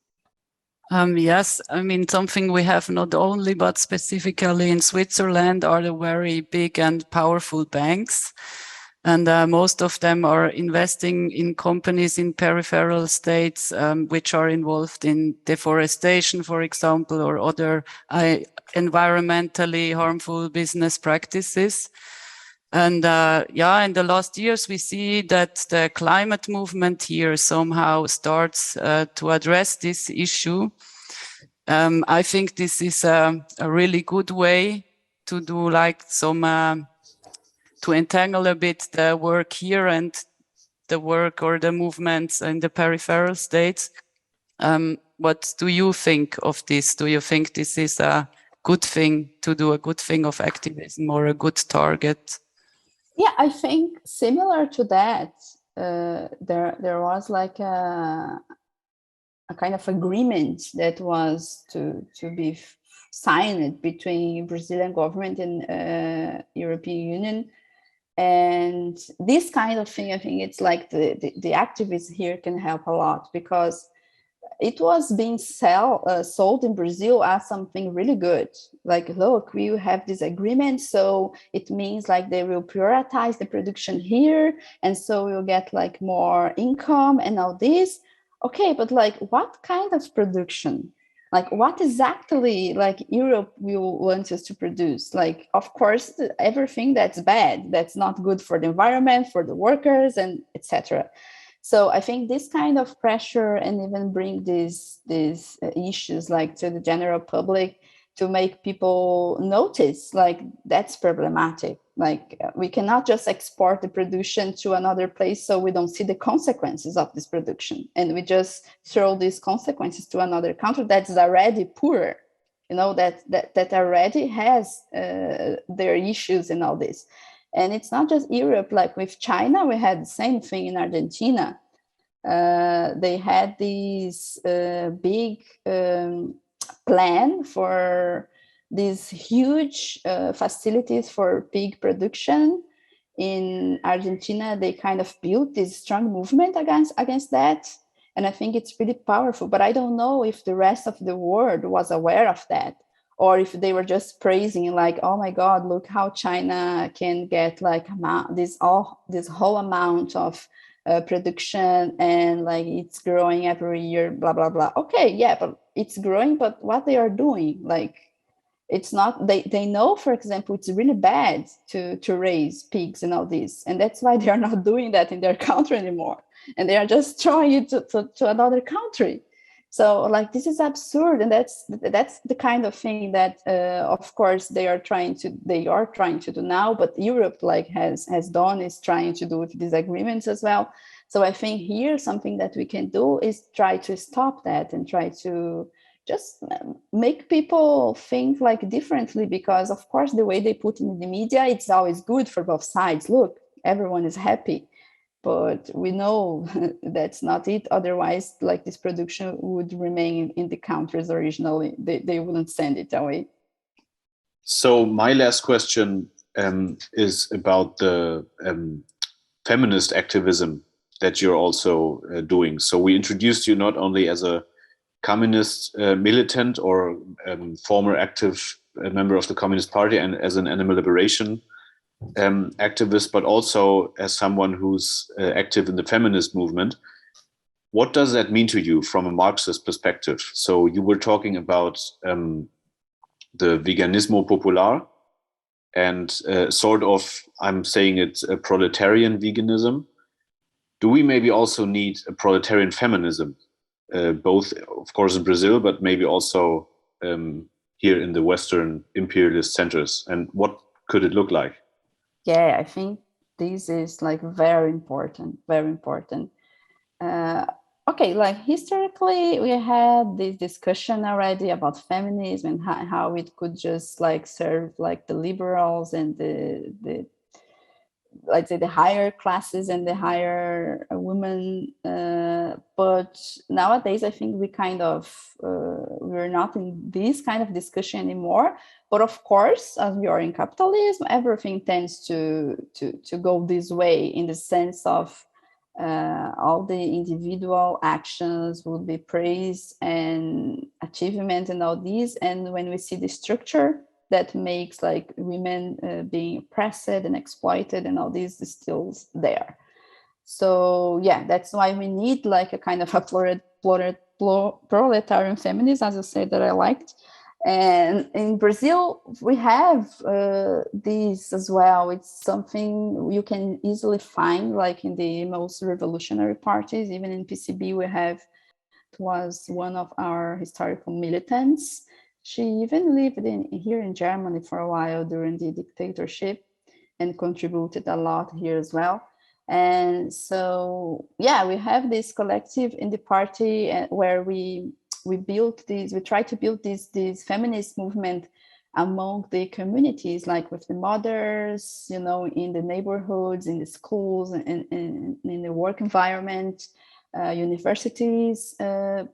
Yes, I mean, something we have not only, but specifically in Switzerland, are the very big and powerful banks. And most of them are investing in companies in peripheral states, which are involved in deforestation, for example, or other environmentally harmful business practices. And in the last years, we see that the climate movement here somehow starts to address this issue. I think this is a really good way to do, like, some to entangle a bit the work here and the work or the movements in the peripheral states. What do you think of this? Do you think this is a good thing to do, a good thing of activism, or a good target? Yeah, I think similar to that, there was like a kind of agreement that was to be signed between Brazilian government and European Union. And this kind of thing, I think it's like the activists here can help a lot, because it was being sold in Brazil as something really good. Like, look, we have this agreement, so it means like they will prioritize the production here, and so we'll get like more income and all this. Okay, but like, what kind of production? Like, what exactly like Europe will want us to produce? Like, of course, everything that's bad, that's not good for the environment, for the workers, and etc. So I think this kind of pressure, and even bring these issues like to the general public, to make people notice like that's problematic. Like, we cannot just export the production to another place so we don't see the consequences of this production, and we just throw these consequences to another country that's already poorer, that already has their issues and all this. And it's not just Europe. Like with China, we had the same thing in Argentina. They had this big plan for these huge facilities for pig production in Argentina. They kind of built this strong movement against that. And I think it's really powerful. But I don't know if the rest of the world was aware of that, or if they were just praising, like, oh my God, look how China can get like this whole amount of production, and like it's growing every year, blah blah blah. Okay, yeah, but it's growing, but what they are doing, like, it's not, they know, for example, it's really bad to raise pigs and all this, and that's why they are not doing that in their country anymore, and they are just throwing it to another country. So like, this is absurd, and that's the kind of thing that of course they are trying to do now, but Europe like has done, is trying to do with these agreements as well. So I think here something that we can do is try to stop that, and try to just make people think like differently, because of course the way they put in the media, it's always good for both sides. Look, everyone is happy, but we know that's not it. Otherwise, like, this production would remain in the countries originally. They wouldn't send it away. So my last question is about the feminist activism that you're also doing. So we introduced you not only as a communist militant or former active member of the Communist Party and as an animal liberation activist, but also as someone who's active in the feminist movement. What does that mean to you from a Marxist perspective? So you were talking about the veganismo popular, and sort of, I'm saying it's a proletarian veganism. Do we maybe also need a proletarian feminism, both, of course, in Brazil, but maybe also here in the Western imperialist centers? And what could it look like? Yeah, I think this is like very important, very important. Okay, like historically, we had this discussion already about feminism and how it could just like serve like the liberals and the let's say the higher classes and the higher women. But nowadays, I think we kind of we're not in this kind of discussion anymore. But of course, as we are in capitalism, everything tends to go this way, in the sense of all the individual actions will be praised, and achievement and all these. And when we see the structure that makes like women being oppressed and exploited and all this is still there. So yeah, that's why we need like a kind of a proletarian feminism, as I said, that I liked. And in Brazil, we have this as well. It's something you can easily find like in the most revolutionary parties. Even in PCB, we have, it was one of our historical militants. She even lived here in Germany for a while during the dictatorship, and contributed a lot here as well. And so, yeah, we have this collective in the party where we try to build this feminist movement among the communities, like with the mothers, in the neighborhoods, in the schools, and in the work environment, universities,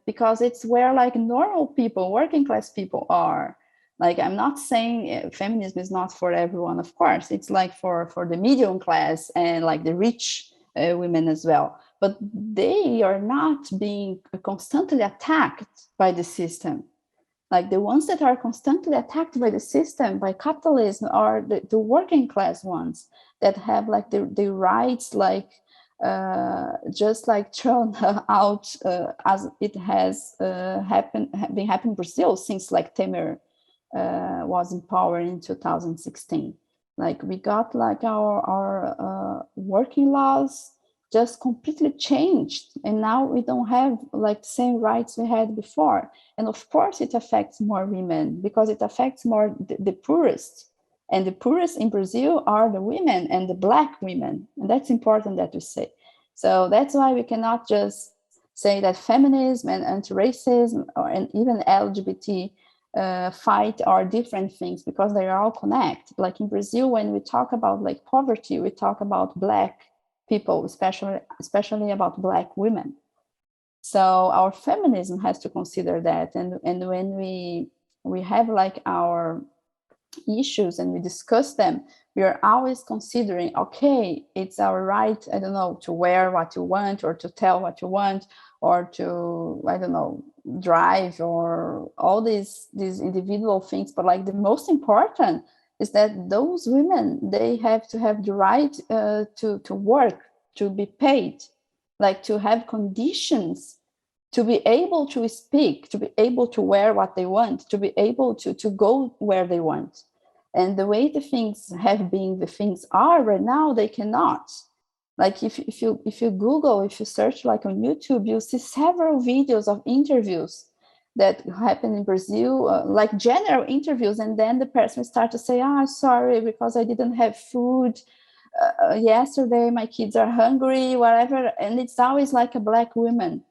because it's where like normal people, working class people are. Like, I'm not saying feminism is not for everyone, of course. It's like for the medium class and like the rich women as well. But they are not being constantly attacked by the system. Like, the ones that are constantly attacked by the system, by capitalism, are the working class ones that have like the rights, like just like thrown out, as it has been happening in Brazil since like Temer was in power in 2016. Like, we got like our working laws just completely changed, and now we don't have like the same rights we had before. And of course it affects more women, because it affects more the poorest, and the poorest in Brazil are the women, and the Black women, and that's important that we say. So that's why we cannot just say that feminism and anti-racism and even LGBT fight are different things, because they are all connected. Like in Brazil, when we talk about like poverty, we talk about Black people, especially about Black women. So our feminism has to consider that, and when we have like our issues and we discuss them, we are always considering, okay, it's our right, I don't know, to wear what you want, or to tell what you want, or to, I don't know, drive, or all these individual things. But like the most important is that those women, they have to have the right to work, to be paid, like to have conditions to be able to speak, to be able to wear what they want, to be able to go where they want. And the way the things have been, the things are right now, they cannot. Like if you Google, if you search like on YouTube, you'll see several videos of interviews that happen in Brazil, like general interviews, and then the person starts to say, sorry, because I didn't have food yesterday, my kids are hungry, whatever. And it's always like a Black woman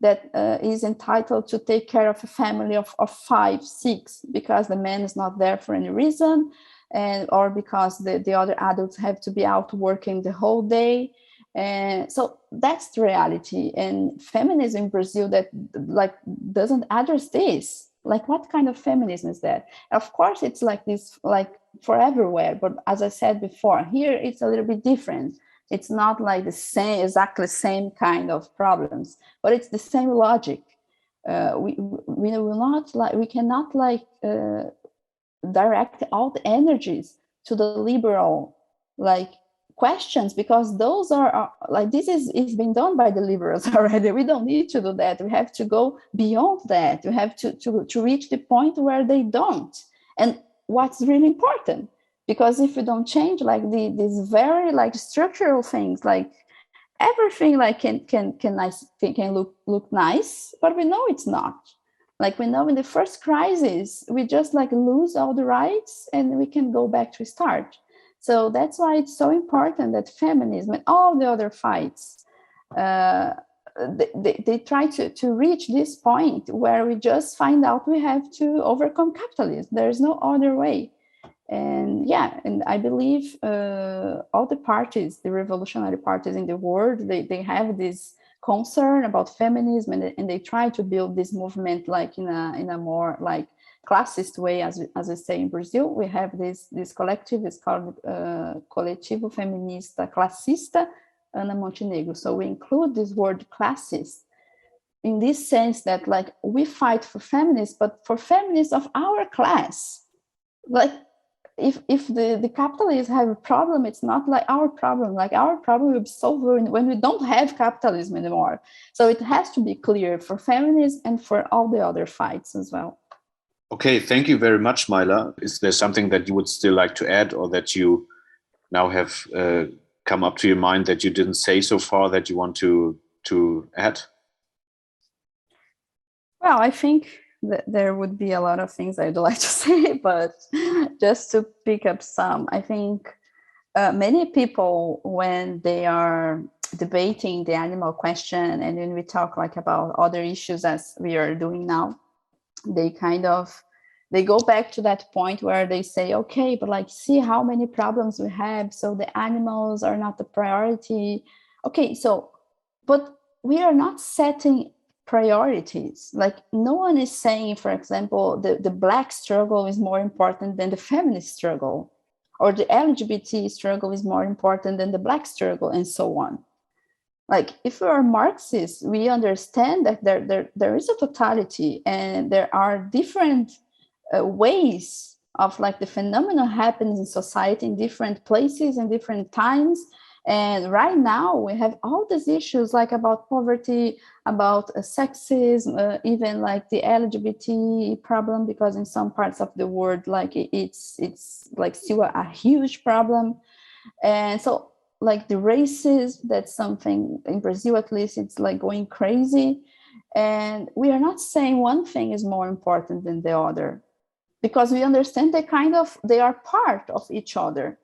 that is entitled to take care of a family of 5, 6, because the man is not there for any reason, or because the other adults have to be out working the whole day. And so that's the reality. And feminism in Brazil that like doesn't address this. Like, what kind of feminism is that? Of course, it's like this, like for everywhere. But as I said before, here it's a little bit different. It's not like the same, exactly same kind of problems, but it's the same logic. We will not like, we cannot like direct all the energies to the liberal like questions, because those are like, this is being done by the liberals already. We don't need to do that. We have to go beyond that. We have to reach the point where they don't. And what's really important, because if we don't change like these very like structural things, like everything like can look nice, but we know it's not. Like, we know in the first crisis, we just like lose all the rights and we can go back to start. So that's why it's so important that feminism and all the other fights, they try to reach this point where we just find out we have to overcome capitalism. There's no other way. And yeah, and I believe all the parties, the revolutionary parties in the world, they have this concern about feminism, and they try to build this movement like in a more like classist way, as I say in Brazil. We have this collective, it's called Coletivo Feminista Classista Ana Montenegro. So we include this word classist in this sense that like we fight for feminists, but for feminists of our class. Like, if the capitalists have a problem, it's not like our problem. Like, our problem will be solved when we don't have capitalism anymore. So it has to be clear for feminists and for all the other fights as well. Okay, thank you very much, Maila. Is there something that you would still like to add, or that you now have come up to your mind that you didn't say so far that you want to add? Well, I think there would be a lot of things I'd like to say, but just to pick up some, I think many people, when they are debating the animal question, and when we talk like about other issues as we are doing now, they kind of they go back to that point where they say, okay, but like, see how many problems we have. So the animals are not the priority. Okay, so, but we are not setting priorities. Like, no one is saying, for example, the Black struggle is more important than the feminist struggle, or the LGBT struggle is more important than the Black struggle, and so on. Like, if we are Marxists, we understand that there is a totality, and there are different ways of like the phenomenon happens in society in different places and different times. And right now we have all these issues like about poverty, about sexism, even like the LGBT problem, because in some parts of the world, like it's like still a huge problem. And so like the racism, that's something in Brazil, at least, it's like going crazy. And we are not saying one thing is more important than the other, because we understand they are part of each other.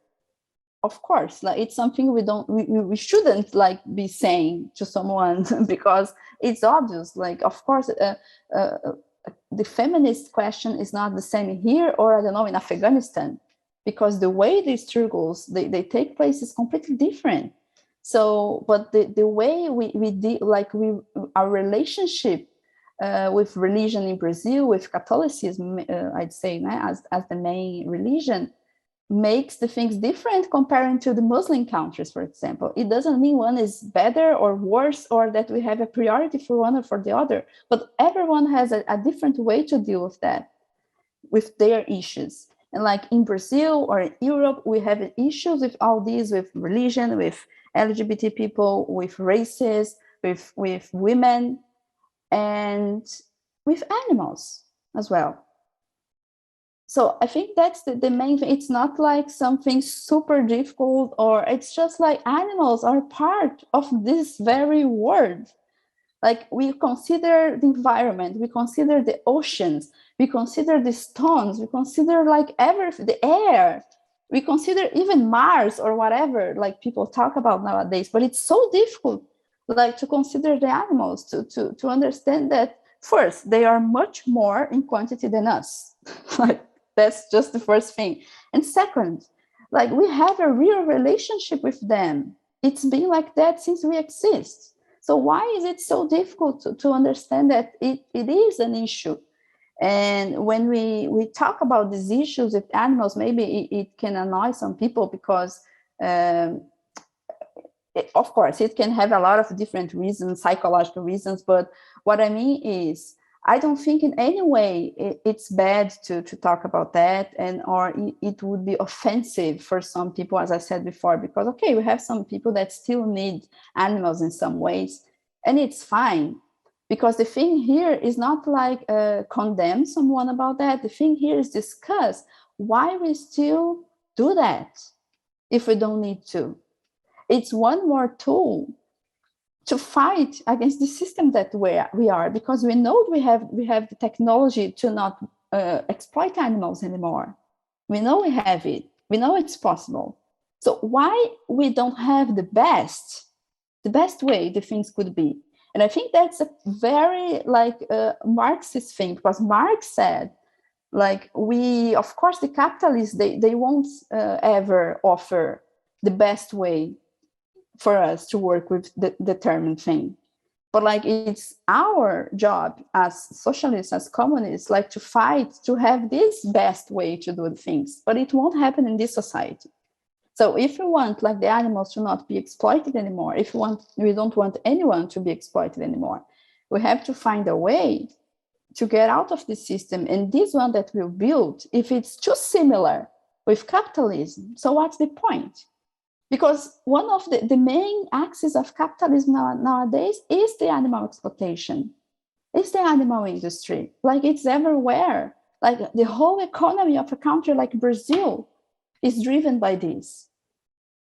Of course, like it's something we shouldn't like be saying to someone because it's obvious. Like, of course, the feminist question is not the same here or, I don't know, in Afghanistan, because the way these struggles they take place is completely different. So, but the way our relationship with religion in Brazil, with Catholicism, I'd say, as the main religion, makes the things different comparing to the Muslim countries, for example. It doesn't mean one is better or worse, or that we have a priority for one or for the other, but everyone has a different way to deal with that, with their issues. And like in Brazil or in Europe, we have issues with all these, with religion, with LGBT people, with races, with women, and with animals as well. So I think that's the main thing. It's not like something super difficult, or it's just like animals are part of this very world. Like, we consider the environment, we consider the oceans, we consider the stones, we consider like everything, the air, we consider even Mars or whatever, like people talk about nowadays. But it's so difficult, like, to consider the animals, to understand that first, they are much more in quantity than us. Like, that's just the first thing. And second, like, we have a real relationship with them. It's been like that since we exist. So why is it so difficult to understand that it is an issue? And when we talk about these issues with animals, maybe it can annoy some people, because of course, it can have a lot of different reasons, psychological reasons. But what I mean is, I don't think in any way it's bad to talk about that, or it would be offensive for some people, as I said before, because, okay, we have some people that still need animals in some ways, and it's fine. Because the thing here is not like condemn someone about that. The thing here is discuss why we still do that if we don't need to. It's one more tool to fight against the system that we are, because we know we have the technology to not exploit animals anymore. We know we have it. We know it's possible. So why we don't have the best way the things could be? And I think that's a very Marxist thing, because Marx said, like, of course, the capitalists, they won't ever offer the best way for us to work with the determined thing. But like, it's our job as socialists, as communists, like, to fight to have this best way to do things. But it won't happen in this society. So if we want, like, the animals to not be exploited anymore, we don't want anyone to be exploited anymore, we have to find a way to get out of the system. And this one that we'll build, if it's too similar with capitalism, so what's the point? Because one of the main axes of capitalism nowadays is the animal exploitation. It's the animal industry. Like, it's everywhere. Like, the whole economy of a country like Brazil is driven by this.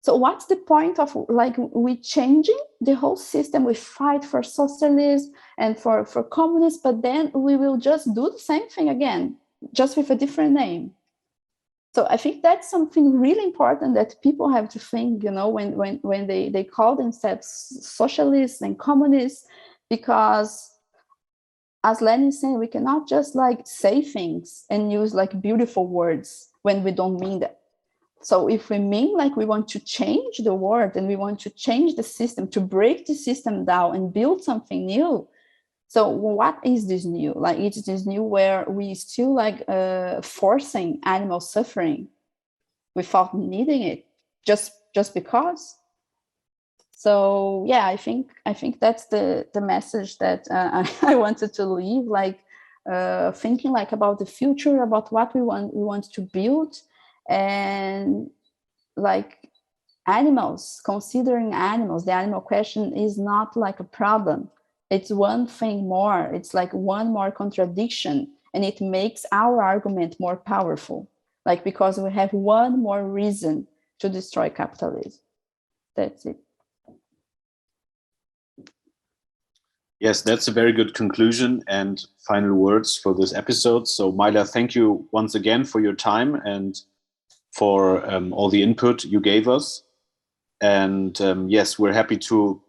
So what's the point of, like, we changing the whole system? We fight for socialism and for communists, but then we will just do the same thing again, just with a different name. So I think that's something really important that people have to think, when they call themselves socialists and communists, because as Lenin said, we cannot just like say things and use like beautiful words when we don't mean that. So if we mean like we want to change the world and we want to change the system, to break the system down and build something new, so what is this new? Like, it's this new where we still like forcing animal suffering without needing it, just because. So yeah, I think that's the message that I wanted to leave. Like thinking like about the future, about what we want to build, and like animals, considering animals, the animal question is not like a problem. It's one thing more. It's like one more contradiction, and it makes our argument more powerful. Like, because we have one more reason to destroy capitalism. That's it. Yes, that's a very good conclusion and final words for this episode. So, Maila, thank you once again for your time and for all the input you gave us. And yes, we're happy to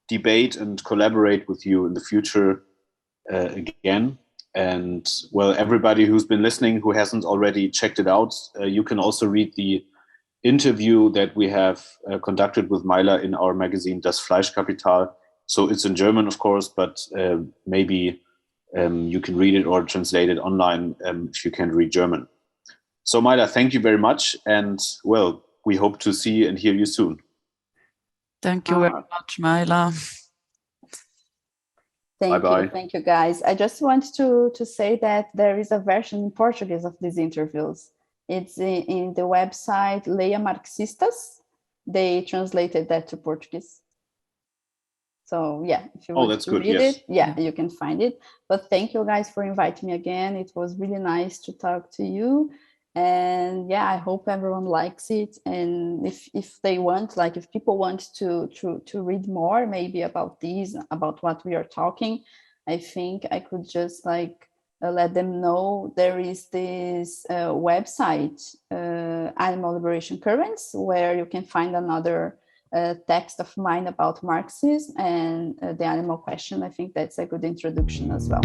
debate and collaborate with you in the future again. And well, everybody who's been listening, who hasn't already checked it out, you can also read the interview that we have conducted with Maila in our magazine Das Fleischkapital. So it's in German, of course, but maybe you can read it or translate it online if you can't read German. So Maila, thank you very much. And well, we hope to see and hear you soon. Thank you very much, Maila. Bye-bye. Thank you, guys. I just want to say that there is a version in Portuguese of these interviews. It's in the website Leia Marxistas. They translated that to Portuguese. So yeah, if you want to read it, you can find it. But thank you guys for inviting me again. It was really nice to talk to you. And yeah, I hope everyone likes it. And if they want, like if people want to read more, maybe about these, about what we are talking, I think I could just like let them know there is this website, Animal Liberation Currents, where you can find another text of mine about Marxism and the animal question. I think that's a good introduction as well.